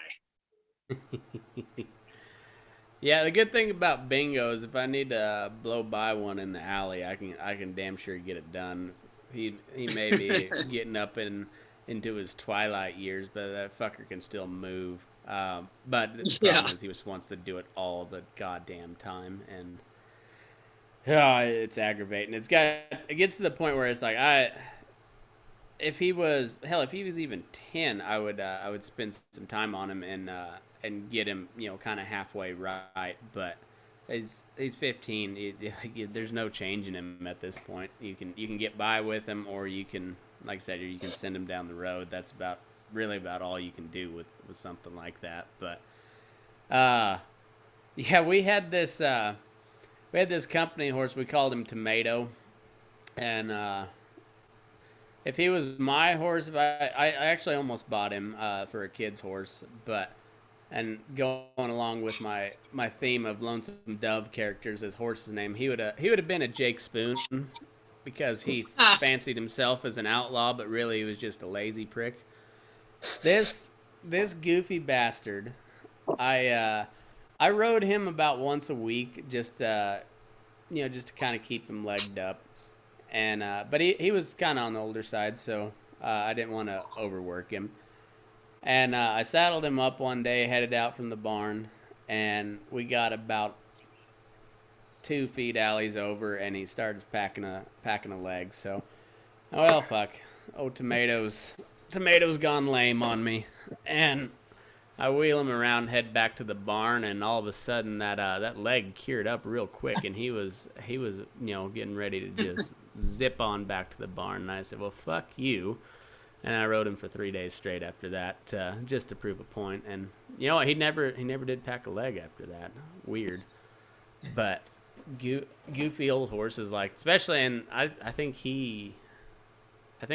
Yeah, the good thing about bingo is if I need to blow by one in the alley, I can damn sure get it done. He may be getting up into his twilight years, but that fucker can still move. But the problem is he just wants to do it all the goddamn time, and it's aggravating. It gets to the point where it's like if he was even 10, I would spend some time on him and get him, kind of halfway right. But he's 15. There's no changing him at this point. You can get by with him, or you can, like I said, you can send him down the road. That's really about all you can do with something like that. But we had this company horse. We called him Tomato, and if he was my horse, I actually almost bought him for a kid's horse, and going along with my theme of Lonesome Dove characters as horse's name, he would have been a Jake Spoon, because he fancied himself as an outlaw, but really he was just a lazy prick. This goofy bastard, I rode him about once a week, just to kind of keep him legged up. And but he was kind of on the older side, so I didn't want to overwork him. And I saddled him up one day, headed out from the barn, and we got about 2 feet alleys over, and he started packing a leg. So, well, fuck. Oh, Tomato's gone lame on me, and I wheel him around, head back to the barn, and all of a sudden that leg cured up real quick, and he was getting ready to just zip on back to the barn. And I said, well, fuck you. And I rode him for 3 days straight after that, just to prove a point. And he never did pack a leg after that. Weird, but goofy old horses, like, especially, and I think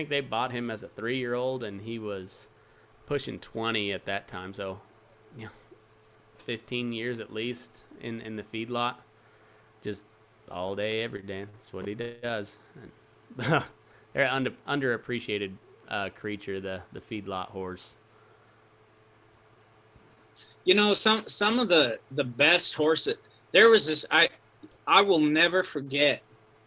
they bought him as a 3-year-old, and he was pushing 20 at that time. So, 15 years at least in the feedlot, just all day, every day. That's what he does. And they're underappreciated creature, the feedlot horse. Some of the best horses. There was this. I will never forget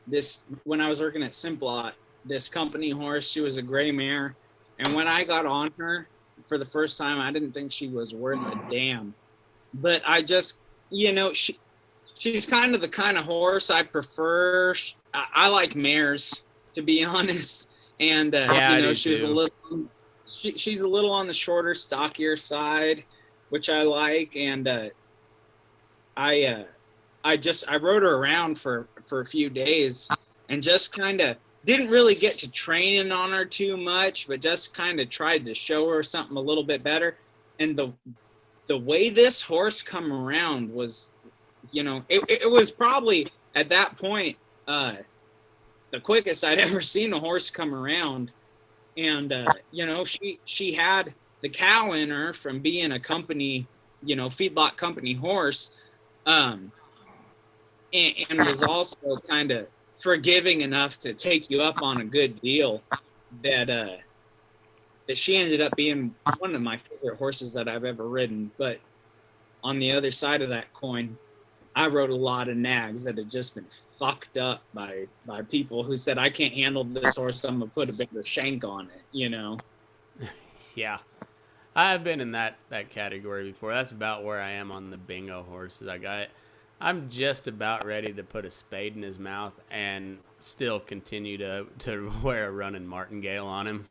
this when I was working at Simplot. This company horse. She was a gray mare, and when I got on her for the first time, I didn't think she was worth a damn. But I just, she's kind of horse I prefer. I like mares, to be honest. And she was a little. She's a little on the shorter, stockier side, which I like. And I rode her around for a few days, and just kind of didn't really get to training on her too much, but just kind of tried to show her something a little bit better. And the way this horse come around was, it was probably at that point the quickest I'd ever seen a horse come around. And she had the cow in her from being a company, feedlot company horse, and was also kind of forgiving enough to take you up on a good deal, that she ended up being one of my favorite horses that I've ever ridden. But on the other side of that coin, I rode a lot of nags that had just been fucked up by people who said, I can't handle this horse, I'm gonna put a bigger shank on it, Yeah, I've been in that category before. That's about where I am on the bingo horses. I'm just about ready to put a spade in his mouth and still continue to wear a running martingale on him.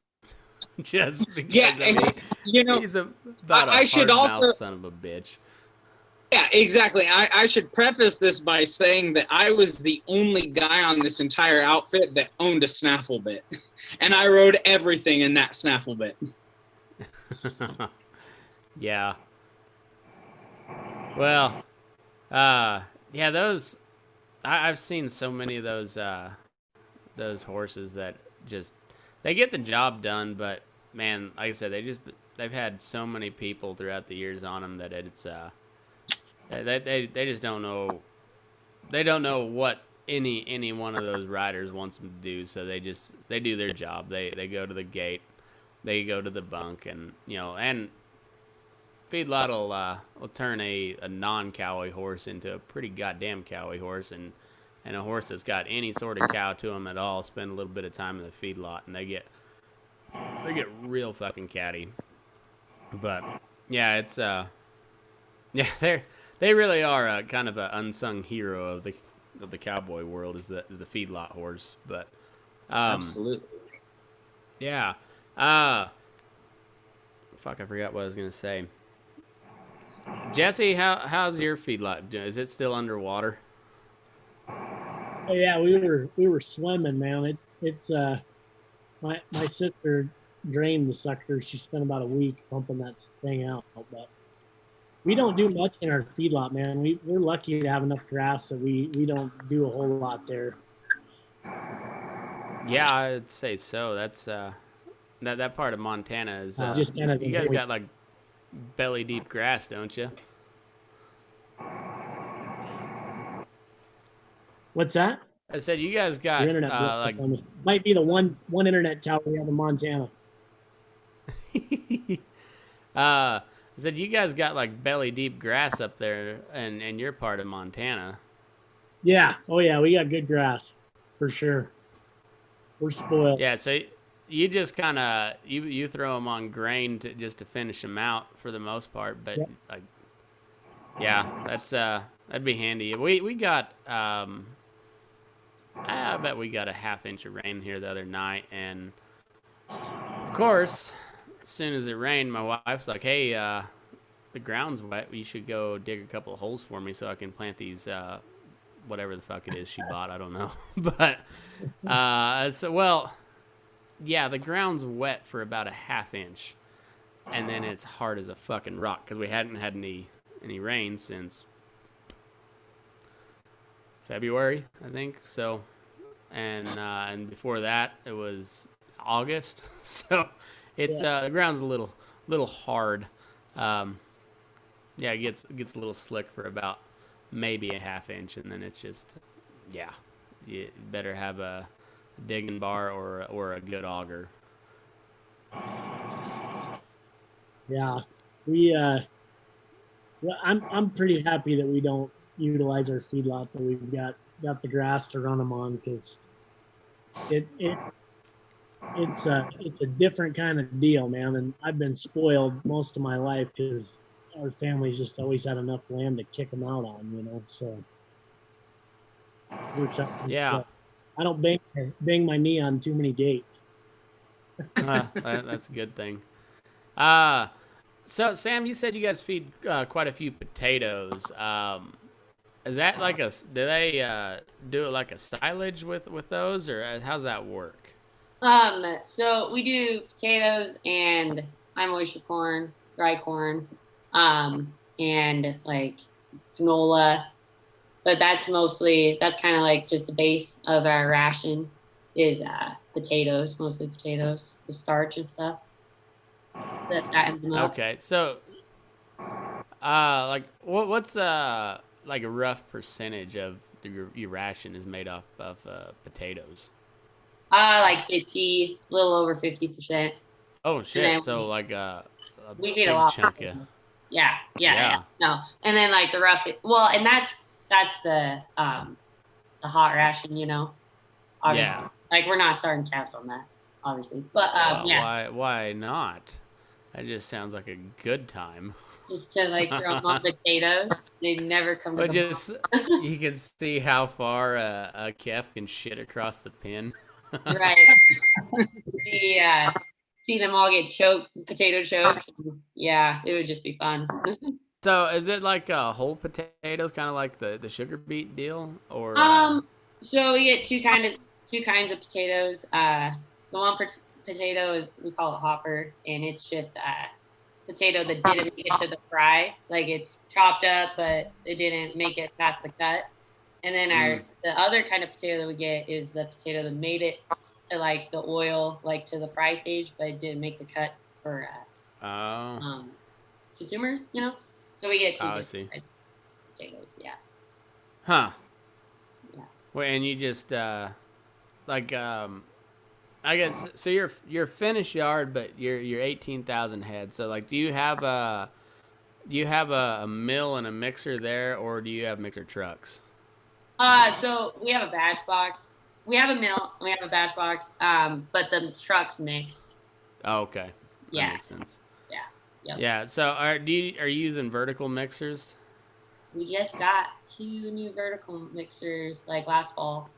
Just because he's about a hard-mouthed son of a bitch. Yeah, exactly. I should preface this by saying that I was the only guy on this entire outfit that owned a snaffle bit, and I rode everything in that snaffle bit. Yeah. Well, yeah, those I've seen so many of those horses that just they get the job done, but man, like I said, they've had so many people throughout the years on them that it's they just don't know. They don't know what any one of those riders wants them to do, so they do their job. They go to the gate, they go to the bunk, and and Feedlot will turn a non-cowy horse into a pretty goddamn cowy horse, and a horse that's got any sort of cow to them at all. Spend a little bit of time in the feedlot, and they get real fucking catty. But yeah, it's they really are kind of an unsung hero of the cowboy world is the feedlot horse. But Absolutely. Yeah. Fuck, I forgot what I was gonna say. Jesse, how's your feedlot? Is it still underwater? Oh, yeah, we were swimming, man. It's my sister drained the sucker. She spent about a week pumping that thing out, but we don't do much in our feedlot, man. We're lucky to have enough grass that we don't do a whole lot there. Yeah, I'd say so. That's that part of Montana is Just kind of you guys got like belly deep grass, don't you? What's that? I said you guys got Your internet like might be the one internet tower we have in Montana. I said you guys got like belly deep grass up there in your part of Montana. Yeah. Oh yeah, we got good grass for sure. We're spoiled. Yeah, so you just kind of you throw them on grain just to finish them out for the most part, but Yep. like yeah, that'd be handy. We got I bet we got a half-inch of rain here the other night, and of course, as soon as it rained, my wife's like, "Hey, the ground's wet. You should go dig a couple of holes for me so I can plant these whatever the fuck it is she bought. I don't know, but yeah, the ground's wet for about a half inch, and then it's hard as a fucking rock because we hadn't had any rain since February, I think. So, and before that it was August. So it's the ground's a little hard. Yeah, it gets a little slick for about maybe a half inch, and then it's just, yeah, you better have a digging bar or a good auger. Yeah, well, I'm pretty happy that we don't utilize our feedlot, that we've got the grass to run them on, because it it's a different kind of deal, man. And I've been spoiled most of my life because our family's just always had enough land to kick them out on, So works out. Yeah, I don't bang my knee on too many gates. that's a good thing. So Sam, you said you guys feed quite a few potatoes. Is that like do they do it like a silage with those, or how's that work? So we do potatoes and high moisture corn, dry corn, and like canola. But that's kind of like just the base of our ration is potatoes, mostly potatoes, the starch and stuff. That fattens them up. Okay, so like what's like a rough percentage of your ration is made up of potatoes? Like 50, a little over 50%. Oh shit! So like a we feed big a lot. chunk, yeah. Yeah. No, and then like the rough. Well, and that's the hot ration, Obviously, Yeah. like we're not starting caps on that, obviously. But yeah. Why not? That just sounds like a good time. Just to like throw them on potatoes, they never come. But just you can see how far a calf can shit across the pin. Right. See them all get potato chokes. Yeah, it would just be fun. So is it like whole potatoes, kind of like the sugar beet deal, or? So we get two kinds of potatoes. The one potato is, we call it hopper, and it's just potato that didn't make it to the fry. Like it's chopped up, but it didn't make it past the cut. And then the other kind of potato that we get is the potato that made it to like the oil, like to the fry stage, but it didn't make the cut for consumers. So we get two different potatoes. Yeah. Huh. Yeah. Well, and you just I guess so. You're finished yard, but you're 18,000 head. So like, do you have a mill and a mixer there, or do you have mixer trucks? So we have a batch box. We have a mill. We have a batch box. But the trucks mix. Oh, okay. Yeah. That makes sense. Yeah. Yep. Yeah. So are you using vertical mixers? We just got 2 new vertical mixers like last fall.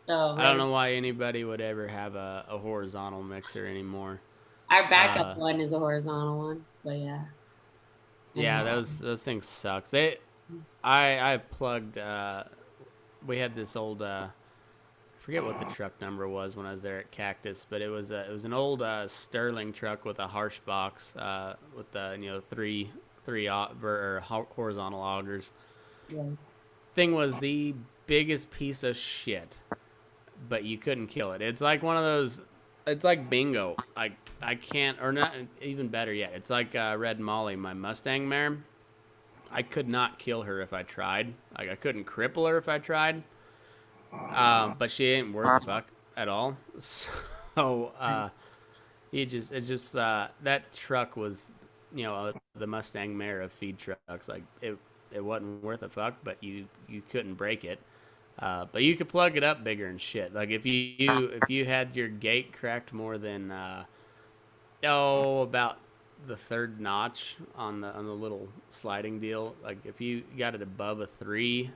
So I don't know why anybody would ever have a horizontal mixer anymore. Our backup one is a horizontal one, but yeah. Yeah, those things suck. I plugged. We had this old. I forget what the truck number was when I was there at Cactus, but it was an old Sterling truck with a harsh box with the three horizontal augers. Yeah. Thing was the biggest piece of shit, but you couldn't kill it. It's like one of those. It's like bingo. I can't, or not even better yet. It's like Red Molly, my Mustang mare. I could not kill her if I tried. Like I couldn't cripple her if I tried. But she ain't worth a fuck at all. So that truck was, the Mustang mare of feed trucks. Like it wasn't worth a fuck, but you couldn't break it. But you could plug it up bigger and shit. Like if you had your gate cracked more than about the third notch on the little sliding deal, like if you got it above a 3,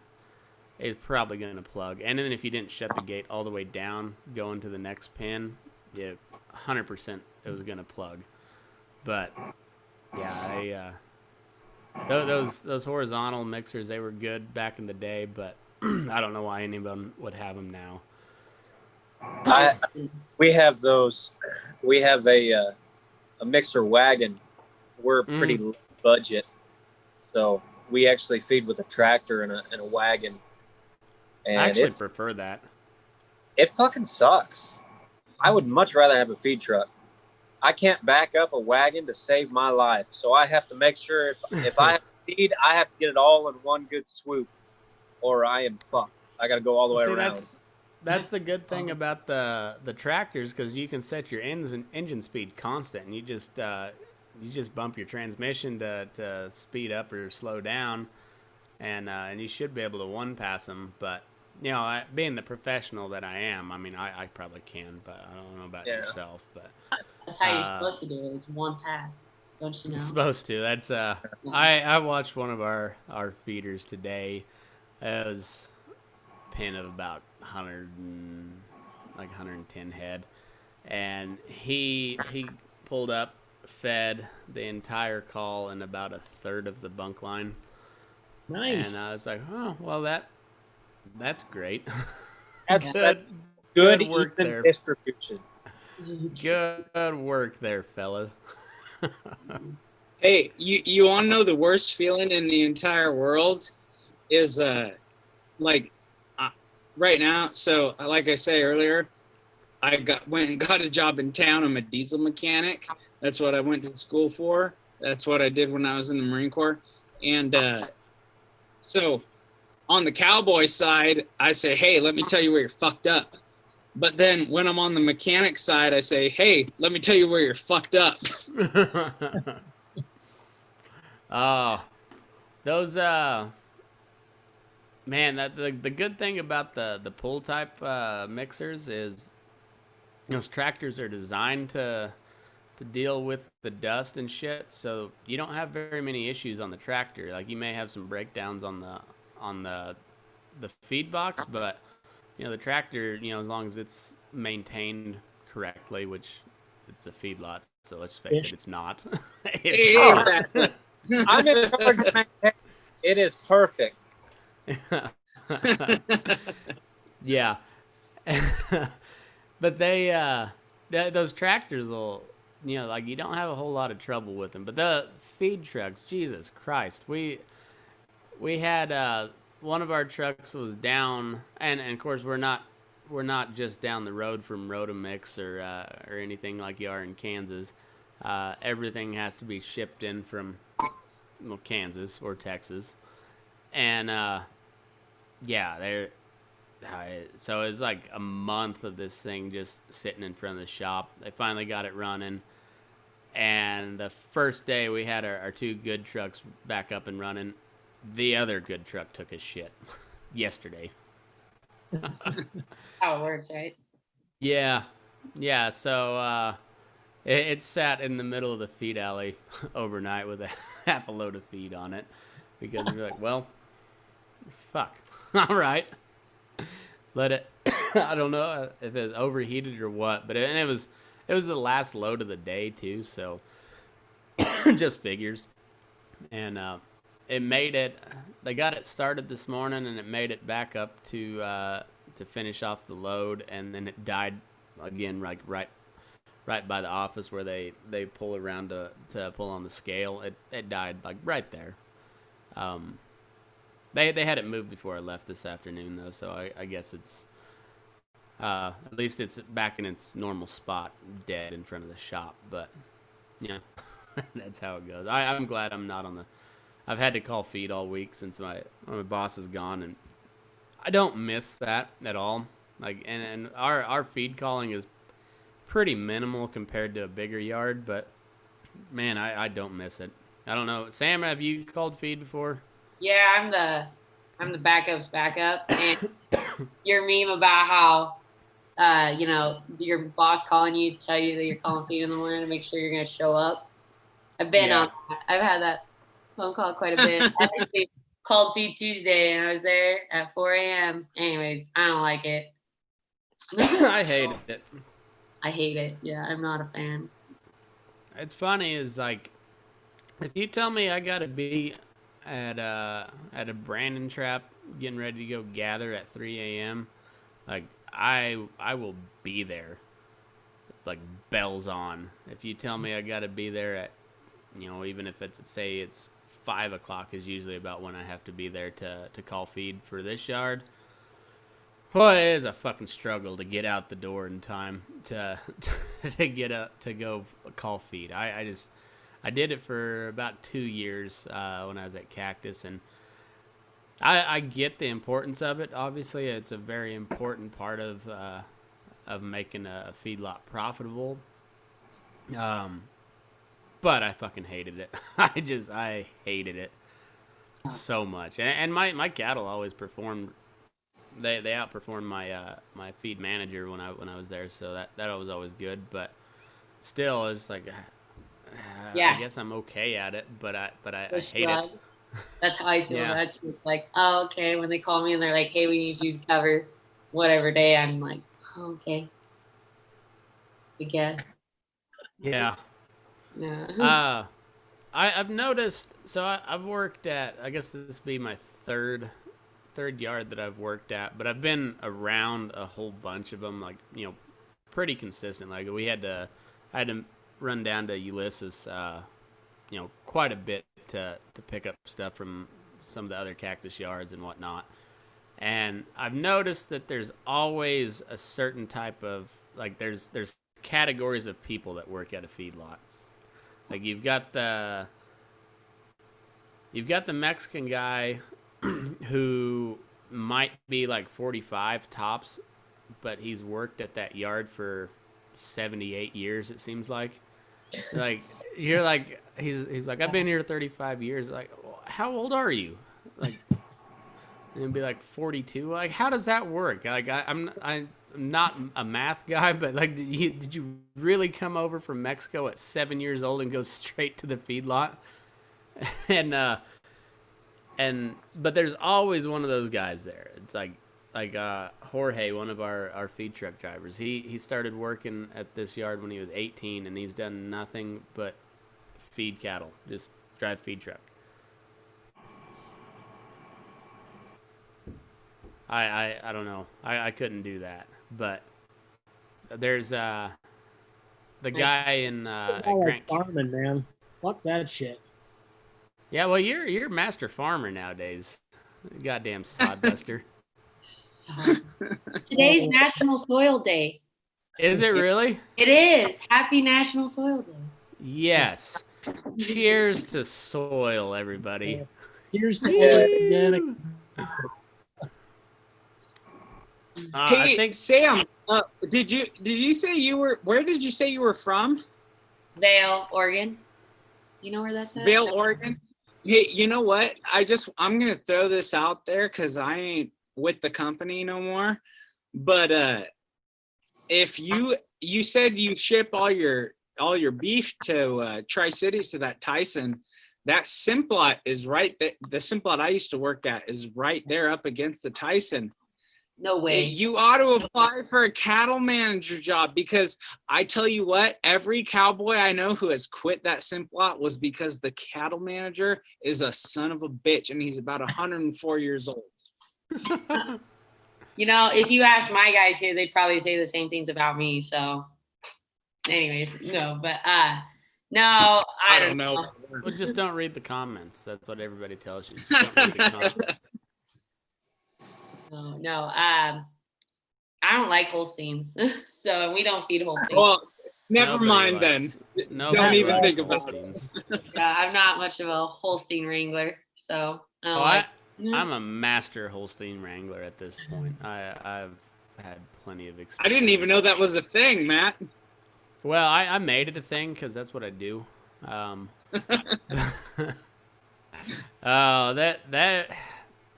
it's probably going to plug. And then if you didn't shut the gate all the way down going to the next pin, 100% it was going to plug. But yeah, those horizontal mixers, they were good back in the day, but I don't know why anyone would have them now. We have those. We have a mixer wagon. We're pretty low budget, so we actually feed with a tractor and a wagon. And I actually prefer that. It fucking sucks. I would much rather have a feed truck. I can't back up a wagon to save my life, so I have to make sure if I have to feed, I have to get it all in one good swoop, or I am fucked. I got to go all the way around. That's the good thing about the tractors, because you can set your engine speed constant, and you just bump your transmission to speed up or slow down, and you should be able to one pass them. But being the professional that I am, I mean, I probably can, but I don't know about yourself. But that's how you're supposed to do it. Is one pass, don't you know? Supposed to. That's I watched one of our feeders today. It was a pen of about 110 head, and he pulled up, fed the entire call in about a third of the bunk line. Nice. And I was like, oh well, that's great. That's good work there. Distribution. Good work there, fellas. Hey, you want to know the worst feeling in the entire world is right now. So like I say earlier, I went and got a job in town. I'm a diesel mechanic. That's what I went to school for. That's what I did when I was in the Marine Corps. And so on the cowboy side, I say, hey, let me tell you where you're fucked up. But then when I'm on the mechanic side, I say, hey, let me tell you where you're fucked up. Oh, those man, that the good thing about the pull type mixers is those tractors are designed to deal with the dust and shit, so you don't have very many issues on the tractor. Like, you may have some breakdowns on the feed box, but the tractor, as long as it's maintained correctly, which it's a feedlot, so let's face it, it's not. Exactly. I'm in charge of maintain. It is perfect. Yeah. But those tractors will, like, you don't have a whole lot of trouble with them. But the feed trucks, Jesus Christ, we had one of our trucks was down, and of course we're not just down the road from Rotomix or anything like you are in Kansas. Everything has to be shipped in from Kansas or Texas, and so it was like a month of this thing just sitting in front of the shop. They finally got it running, and the first day we had our two good trucks back up and running. The other good truck took his shit yesterday. How it works, right? Yeah. So it sat in the middle of the feed alley overnight with a half a load of feed on it, because we were like, well, fuck. All right. Let it. I don't know if it was overheated or what, but it was the last load of the day too, so just figures. And it made it. They got it started this morning, and it made it back up to finish off the load, and then it died again, like right by the office where they pull around to pull on the scale. It died like right there. They had it moved before I left this afternoon though, so I guess it's at least it's back in its normal spot, dead in front of the shop. But yeah, that's how it goes. I'm glad I'm not on the. I've had to call feed all week since my boss is gone, and I don't miss that at all. Like, and our feed calling is pretty minimal compared to a bigger yard, but man, I don't miss it. I don't know. Sam, have you called feed before? Yeah, I'm the backup's backup, and your meme about how your boss calling you to tell you that you're calling feed in the morning to make sure you're gonna show up. I've been on that. I've had that phone call quite a bit. I actually called feed Tuesday, and I was there at 4 a.m. Anyways, I don't like it. I hate it. I hate it. Yeah, I'm not a fan. It's funny is like, if you tell me I gotta be at a Brandon trap getting ready to go gather at 3 a.m., like I will be there, like bells on. If you tell me I gotta be there at, even if it's 5 o'clock is usually about when I have to be there to call feed for this yard, Well, it is a fucking struggle to get out the door in time to get up to go call feed. I did it for about 2 years when I was at Cactus, and I get the importance of it. Obviously, it's a very important part of making a feedlot profitable. But I fucking hated it. I hated it so much. And my cattle always performed. They outperformed my feed manager when I was there, so that was always good. But still, it's like, I guess I'm okay at it, but I hate it. That's how I feel. Yeah. That's like, oh, okay. When they call me and they're like, hey, we need you to cover whatever day, I'm like, oh, okay, I guess. Yeah. Yeah. I've noticed. So I've worked at. I guess this would be my third yard that I've worked at, but I've been around a whole bunch of them, like, pretty consistent. Like I had to run down to Ulysses, quite a bit to pick up stuff from some of the other Cactus yards and whatnot. And I've noticed that there's always a certain type of, like, there's categories of people that work at a feedlot. Like you've got the Mexican guy who might be like 45 tops, but he's worked at that yard for 78 years, it seems like. Like you're like he's like, I've been here 35 years. Like, how old are you? Like, and it'd be like 42. Like, how does that work? Like, I'm not a math guy, but like, did you really come over from Mexico at 7 years old and go straight to the feedlot? But there's always one of those guys there. It's like Jorge, one of our feed truck drivers. He started working at this yard when he was 18, and he's done nothing but feed cattle, just drive feed truck. I don't know. I couldn't do that. But there's the guy in Grant. Farming, man. Fuck that shit. Yeah, well, you're a master farmer nowadays. Goddamn sodbuster. Today's National Soil Day. Is it really? It is. Happy National Soil Day. Yes. Cheers to soil, everybody. Here's the organic. Hey, I think Sam, did you say you were? Where did you say you were from? Vale, Oregon. You know where that's at? Vale, Oregon. Hey, you know what? I'm gonna throw this out there because I ain't with the company no more. But if you said you ship all your beef to Tri-Cities to that Tyson, that Simplot is right there. The Simplot I used to work at is right there up against the Tyson. No way. You ought to apply for a cattle manager job, because I tell you what, every cowboy I know who has quit that Simplot was because the cattle manager is a son of a bitch, and he's about 104 years old. If you ask my guys here, they'd probably say the same things about me. So, anyways, no, but no, I don't know. Well, just don't read the comments. That's what everybody tells you. Just don't read the comments. No, I don't like Holsteins, so we don't feed Holsteins. Well, never mind then. Don't even think about it. Yeah, I'm not much of a Holstein wrangler, so. I'm a master Holstein wrangler at this point. I've had plenty of experience. I didn't even know that was a thing, Matt. Well, I made it a thing because that's what I do.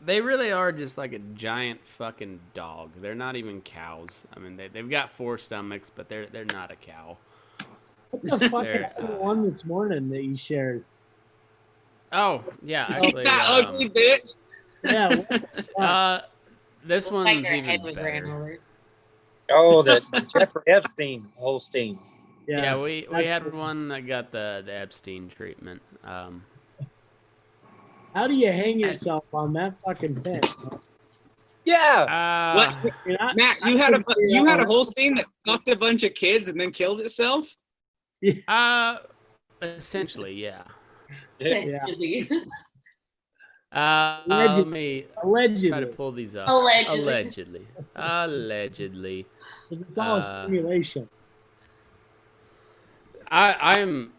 They really are just like a giant fucking dog. They're not even cows. I mean, they've got 4 stomachs, but they're not a cow. What the fuck happened to one this morning that you shared? Oh, yeah, actually. That ugly bitch. Yeah. This one's even better. Oh, the Jeffrey Epstein Holstein. Yeah, we had one that got the Epstein treatment. How do you hang yourself on that fucking fence? Yeah. Matt, you had a Holstein that fucked a bunch of kids and then killed itself? Essentially, yeah. Allegedly. Let me try to pull these up. Allegedly. Allegedly. 'Cause it's all a simulation. I'm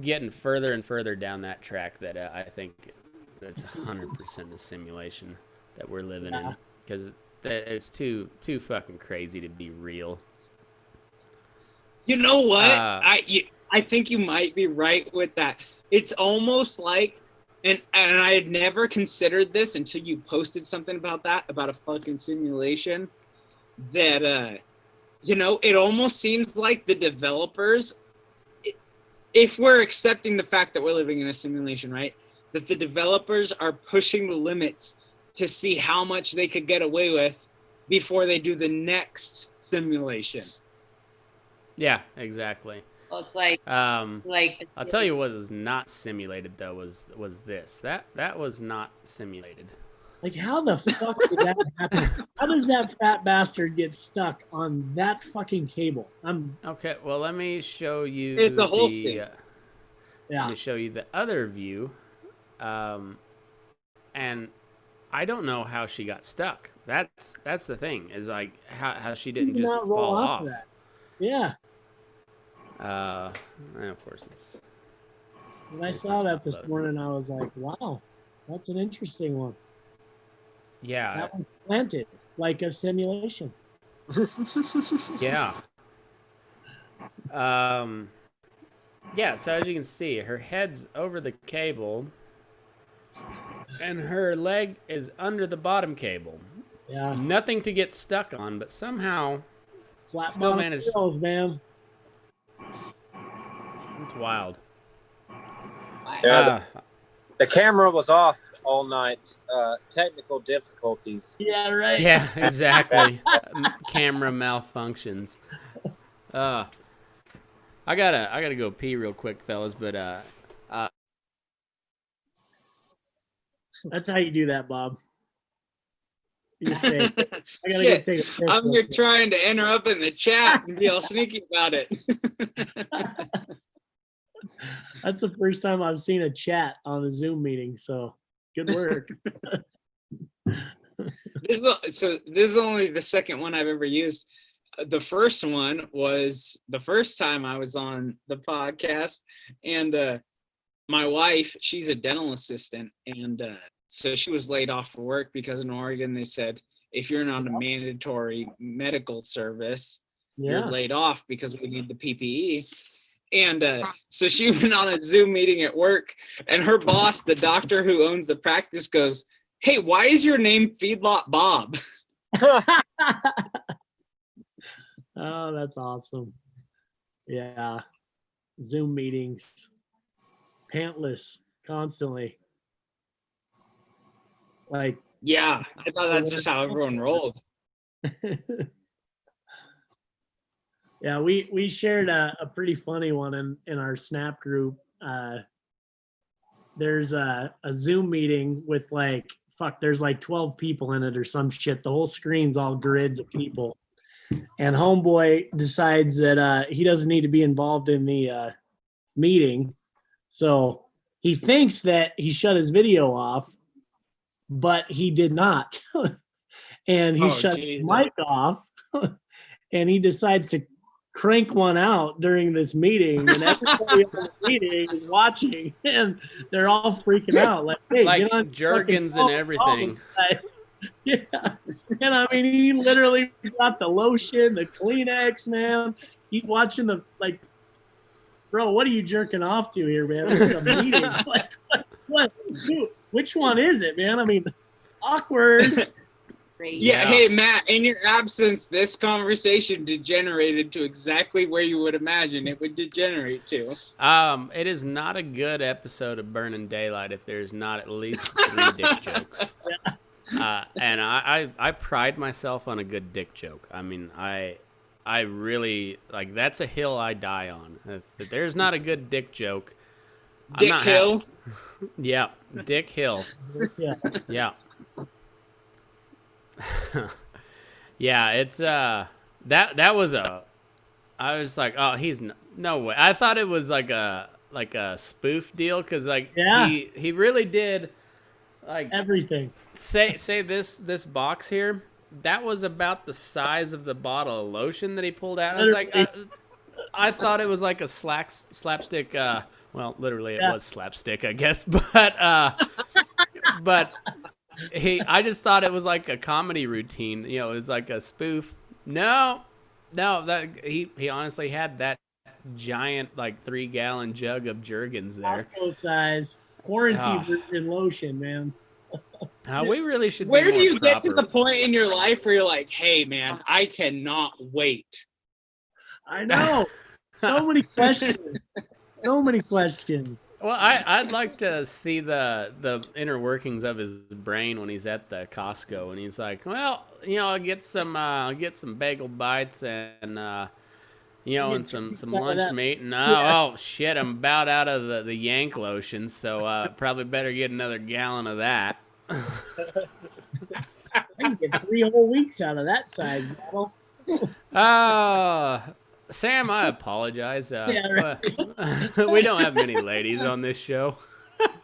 getting further and further down that track that I think that's 100% a simulation that we're living in, because it's too fucking crazy to be real. You know what? I think you might be right with that. It's almost like, and I had never considered this until you posted something about that, about a fucking simulation, that it almost seems like the developers, if we're accepting the fact that we're living in a simulation, right, that the developers are pushing the limits to see how much they could get away with before they do the next simulation. Yeah, exactly. Well, it's like I'll tell you what was not simulated though was this. That was not simulated. Like, how the fuck did that happen? How does that fat bastard get stuck on that fucking cable? Okay, well, let me show you It's the whole thing. Let me show you the other view. And I don't know how she got stuck. That's the thing, is like how she didn't just fall off. That. Yeah. And of course it's. When I saw that this morning, I was like, wow, that's an interesting one. Yeah. That was planted like a simulation. Yeah. Yeah, so as you can see, her head's over the cable and her leg is under the bottom cable. Yeah. Nothing to get stuck on, but somehow flat still managed. Girls, man. It's wild. Yeah, the camera was off all night. Technical difficulties. Yeah, right. Yeah, exactly. Camera malfunctions. I gotta go pee real quick, fellas. But that's how you do that, Bob. You just say, "I gotta Yeah, go take a piss." I'm here trying to interrupt in the chat and be all sneaky about it. That's the first time I've seen a chat on a Zoom meeting, so good work. This is only the second one I've ever used. The first one was the first time I was on the podcast, and my wife, she's a dental assistant, and so she was laid off for work because in Oregon they said if you're not a mandatory medical service, you're laid off because we need the PPE. And so she went on a Zoom meeting at work, and her boss, the doctor who owns the practice, goes, "Hey, why is your name Feedlot Bob?" Oh, that's awesome. Yeah. Zoom meetings. Pantless constantly. Like, yeah, I thought that's just how everyone rolled. Yeah, we shared a pretty funny one in our Snap group. There's a Zoom meeting with there's like 12 people in it or some shit. The whole screen's all grids of people. And homeboy decides that he doesn't need to be involved in the meeting. So he thinks that he shut his video off, but he did not. And he shut his mic off, and he decides to crank one out during this meeting, and everybody on the meeting is watching, and they're all freaking out, like, "Hey, like get on Jergens and everything." Yeah, and I mean, he literally got the lotion, the Kleenex, man. He's watching bro, what are you jerking off to here, man? This is a meeting. Like, what? Dude, which one is it, man? I mean, awkward. Yeah, hey Matt, in your absence, this conversation degenerated to exactly where you would imagine it would degenerate to. It is not a good episode of Burning Daylight if there's not at least 3 dick jokes. And I pride myself on a good dick joke. I mean, I really, like, that's a hill I die on. If there's not a good dick joke, Dick Hill? Yeah, Dick Hill. Yeah. Yeah, it's that was I was like, oh, he's no way. I thought it was like a spoof deal, because he really did, like, everything. Say this box here, that was about the size of the bottle of lotion that he pulled out. I was like, I thought it was like a slapstick. Well, literally it was slapstick, I guess. But I just thought it was like a comedy routine. You know, it was like a spoof. No, that he honestly had that giant like 3-gallon jug of Jergens there. Costco size quarantine version lotion, man. We really should. Where do you proper. get to the point in your life where you're like, hey, man, I cannot wait? I know. So many questions. So many questions. Well, I'd like to see the inner workings of his brain when he's at the Costco and he's like, well, you know, I'll get some bagel bites and you know, and some lunch meat, and oh shit, I'm about out of the Yank lotion, so probably better get another gallon of that. I can get 3 whole weeks out of that size bottle. Sam, I apologize. Yeah, right. We don't have many ladies on this show.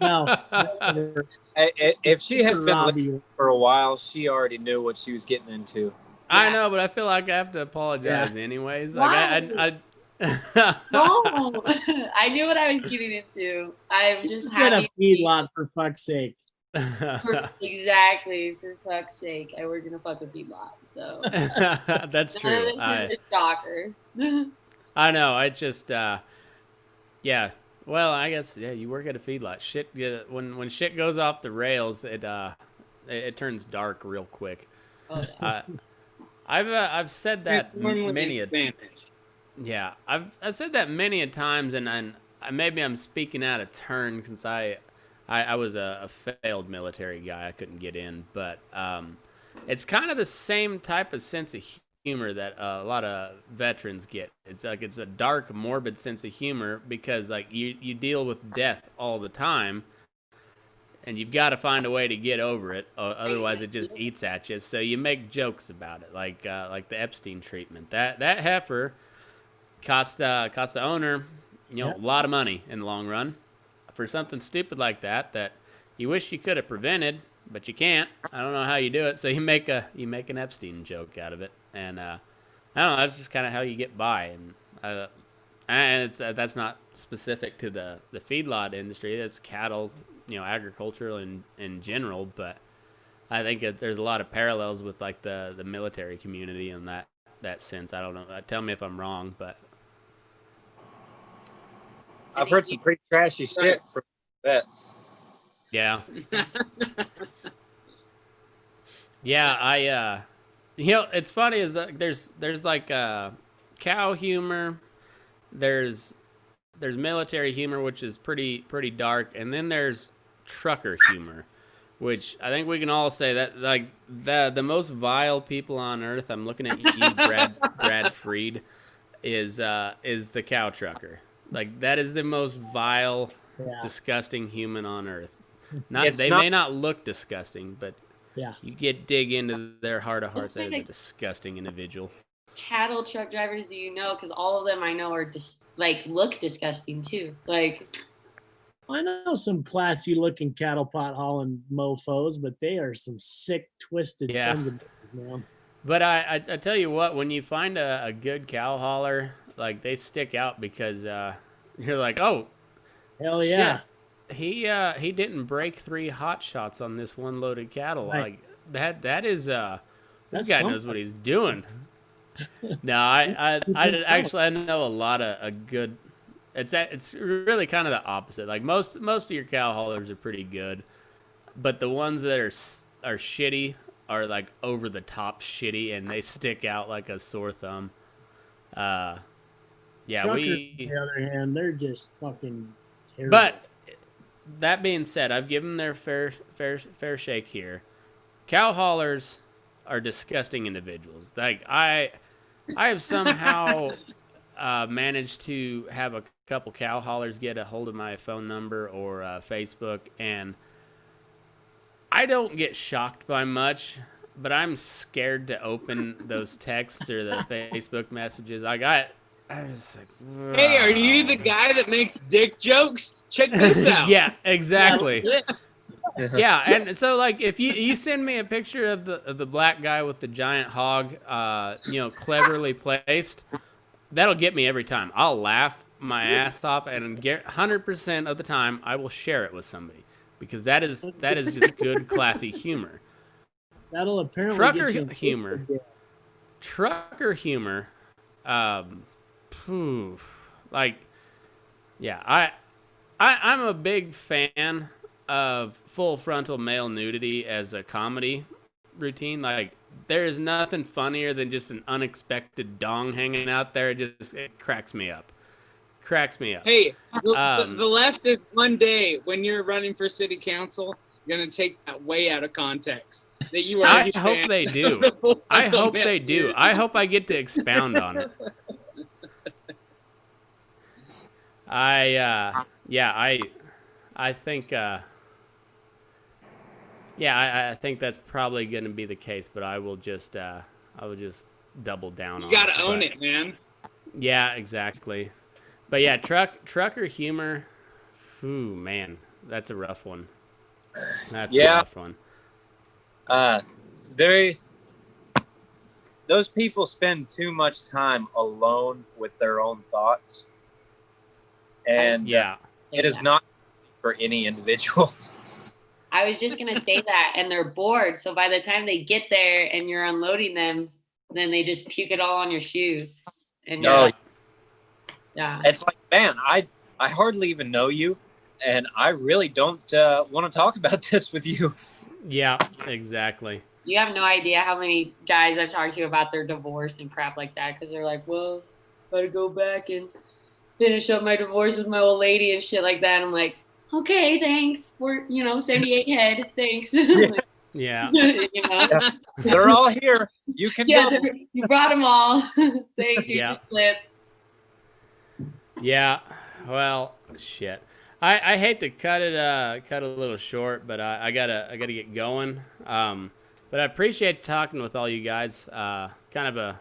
No. If she has been listening for a while, she already knew what she was getting into. I know, but I feel like I have to apologize anyways. Like Why? No, I knew what I was getting into. I'm just happy. A feedlot for fuck's sake. Exactly, for fuck's sake. I work in a fucking feedlot, so that's true. It's just a shocker. I know. I just, yeah. Well, I guess you work at a feedlot. Shit, when shit goes off the rails, it turns dark real quick. Oh, yeah. I've said that many a advantage. Yeah, I've said that many a times, and maybe I'm speaking out of turn since I was a failed military guy. I couldn't get in, but it's kind of the same type of sense of humor that a lot of veterans get. It's like it's a dark, morbid sense of humor because like you deal with death all the time, and you've got to find a way to get over it, otherwise it just eats at you. So you make jokes about it, like the Epstein treatment. That heifer cost the owner, you know, a lot of money in the long run for something stupid like that you wish you could have prevented, but you can't. I don't know how you do it. So you make an Epstein joke out of it, and I don't know. That's just kind of how you get by, and it's that's not specific to the feedlot industry. It's cattle, you know, agricultural in general. But I think there's a lot of parallels with like the military community in that sense. I don't know. Tell me if I'm wrong, but I've heard some pretty trashy shit from vets. yeah. Yeah, you know, it's funny is that there's like cow humor, there's military humor, which is pretty dark, and then there's trucker humor, which I think we can all say that like the most vile people on earth. I'm looking at you, Brad Freed, is the cow trucker. Like that is the most vile, disgusting human on earth. May not look disgusting, but you dig into their heart of hearts. That is a disgusting individual. Cattle truck drivers, do you know? Because all of them I know are just like look disgusting too. Like I know some classy looking cattle pot hauling mofos, but they are some sick, twisted sons of bitches, man. But I tell you what, when you find a good cow hauler, like they stick out because you're like, oh, hell yeah. Shit. He didn't break 3 hot shots on this one loaded cattle. Right. Like that is this guy knows what he's doing. No, I actually know a lot of good. It's really kind of the opposite. Like most of your cow haulers are pretty good, but the ones that are shitty are like over the top shitty, and they stick out like a sore thumb. Yeah, Truckers, on the other hand, they're just fucking terrible. But that being said, I've given their fair shake here. Cow haulers are disgusting individuals. Like I have somehow managed to have a couple cow haulers get a hold of my phone number or Facebook, and I don't get shocked by much, but I'm scared to open those texts or the Facebook messages. I was like, hey, are you the guy that makes dick jokes? Check this out. Yeah, exactly. Yeah, and so like if you send me a picture of the black guy with the giant hog, cleverly placed, that'll get me every time. I'll laugh my ass off, and 100% of the time I will share it with somebody because that is just good, classy humor. That'll apparently Trucker get you in humor. Facebook jail. Trucker humor, like, yeah, I'm a big fan of full frontal male nudity as a comedy routine. Like, there is nothing funnier than just an unexpected dong hanging out there. It cracks me up. Hey, the left is one day when you're running for city council, gonna take that way out of context. That you are. I hope they do. I hope they do. I hope I get to expound on it. I think I think that's probably going to be the case, but I will just double down on it. You gotta own it, man. Yeah, exactly. But yeah, trucker humor, man, that's a rough one. That's a rough one. Those people spend too much time alone with their own thoughts. And it is not for any individual. I was just going to say that, and they're bored. So by the time they get there and you're unloading them, then they just puke it all on your shoes. And yeah. It's like, man, I hardly even know you, and I really don't want to talk about this with you. Yeah, exactly. You have no idea how many guys I've talked to about their divorce and crap like that, because they're like, well, gotta go back and finish up my divorce with my old lady and shit like that. And I'm like, okay, thanks. We're 78 head. Thanks. Yeah. They're all here. You can go. You brought them all. Thanks. You just slipped. Yeah. Well, shit. I hate to cut a little short, but I gotta get going. But I appreciate talking with all you guys. Kind of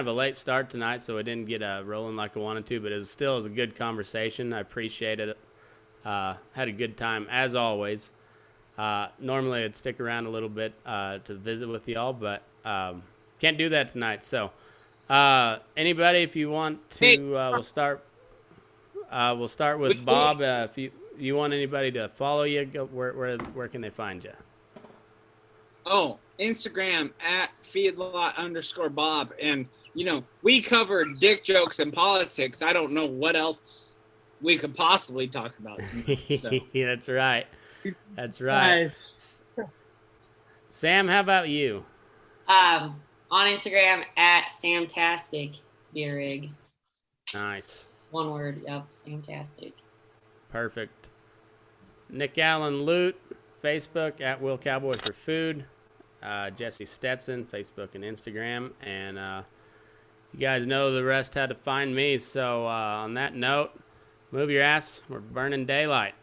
a late start tonight, so I didn't get rolling like I wanted to, but it was a good conversation. I appreciated it. Had a good time as always. Normally I'd stick around a little bit to visit with y'all, but can't do that tonight. So anybody, if you want to, we'll start with Bob. If you want anybody to follow you, go, where can they find you? Oh, Instagram at Feedlot_Bob. And, we cover dick jokes and politics. I don't know what else we could possibly talk about. So. Yeah, that's right. That's right. Nice. Sam, how about you? On Instagram at Samtastic Beer Rig. Nice. One word, yep, Samtastic. Perfect. Nick Allen Loot, Facebook at Will Cowboy for Food. Jesse Stetson, Facebook and Instagram. And you guys know the rest how to find me. So on that note, move your ass. We're burning daylight.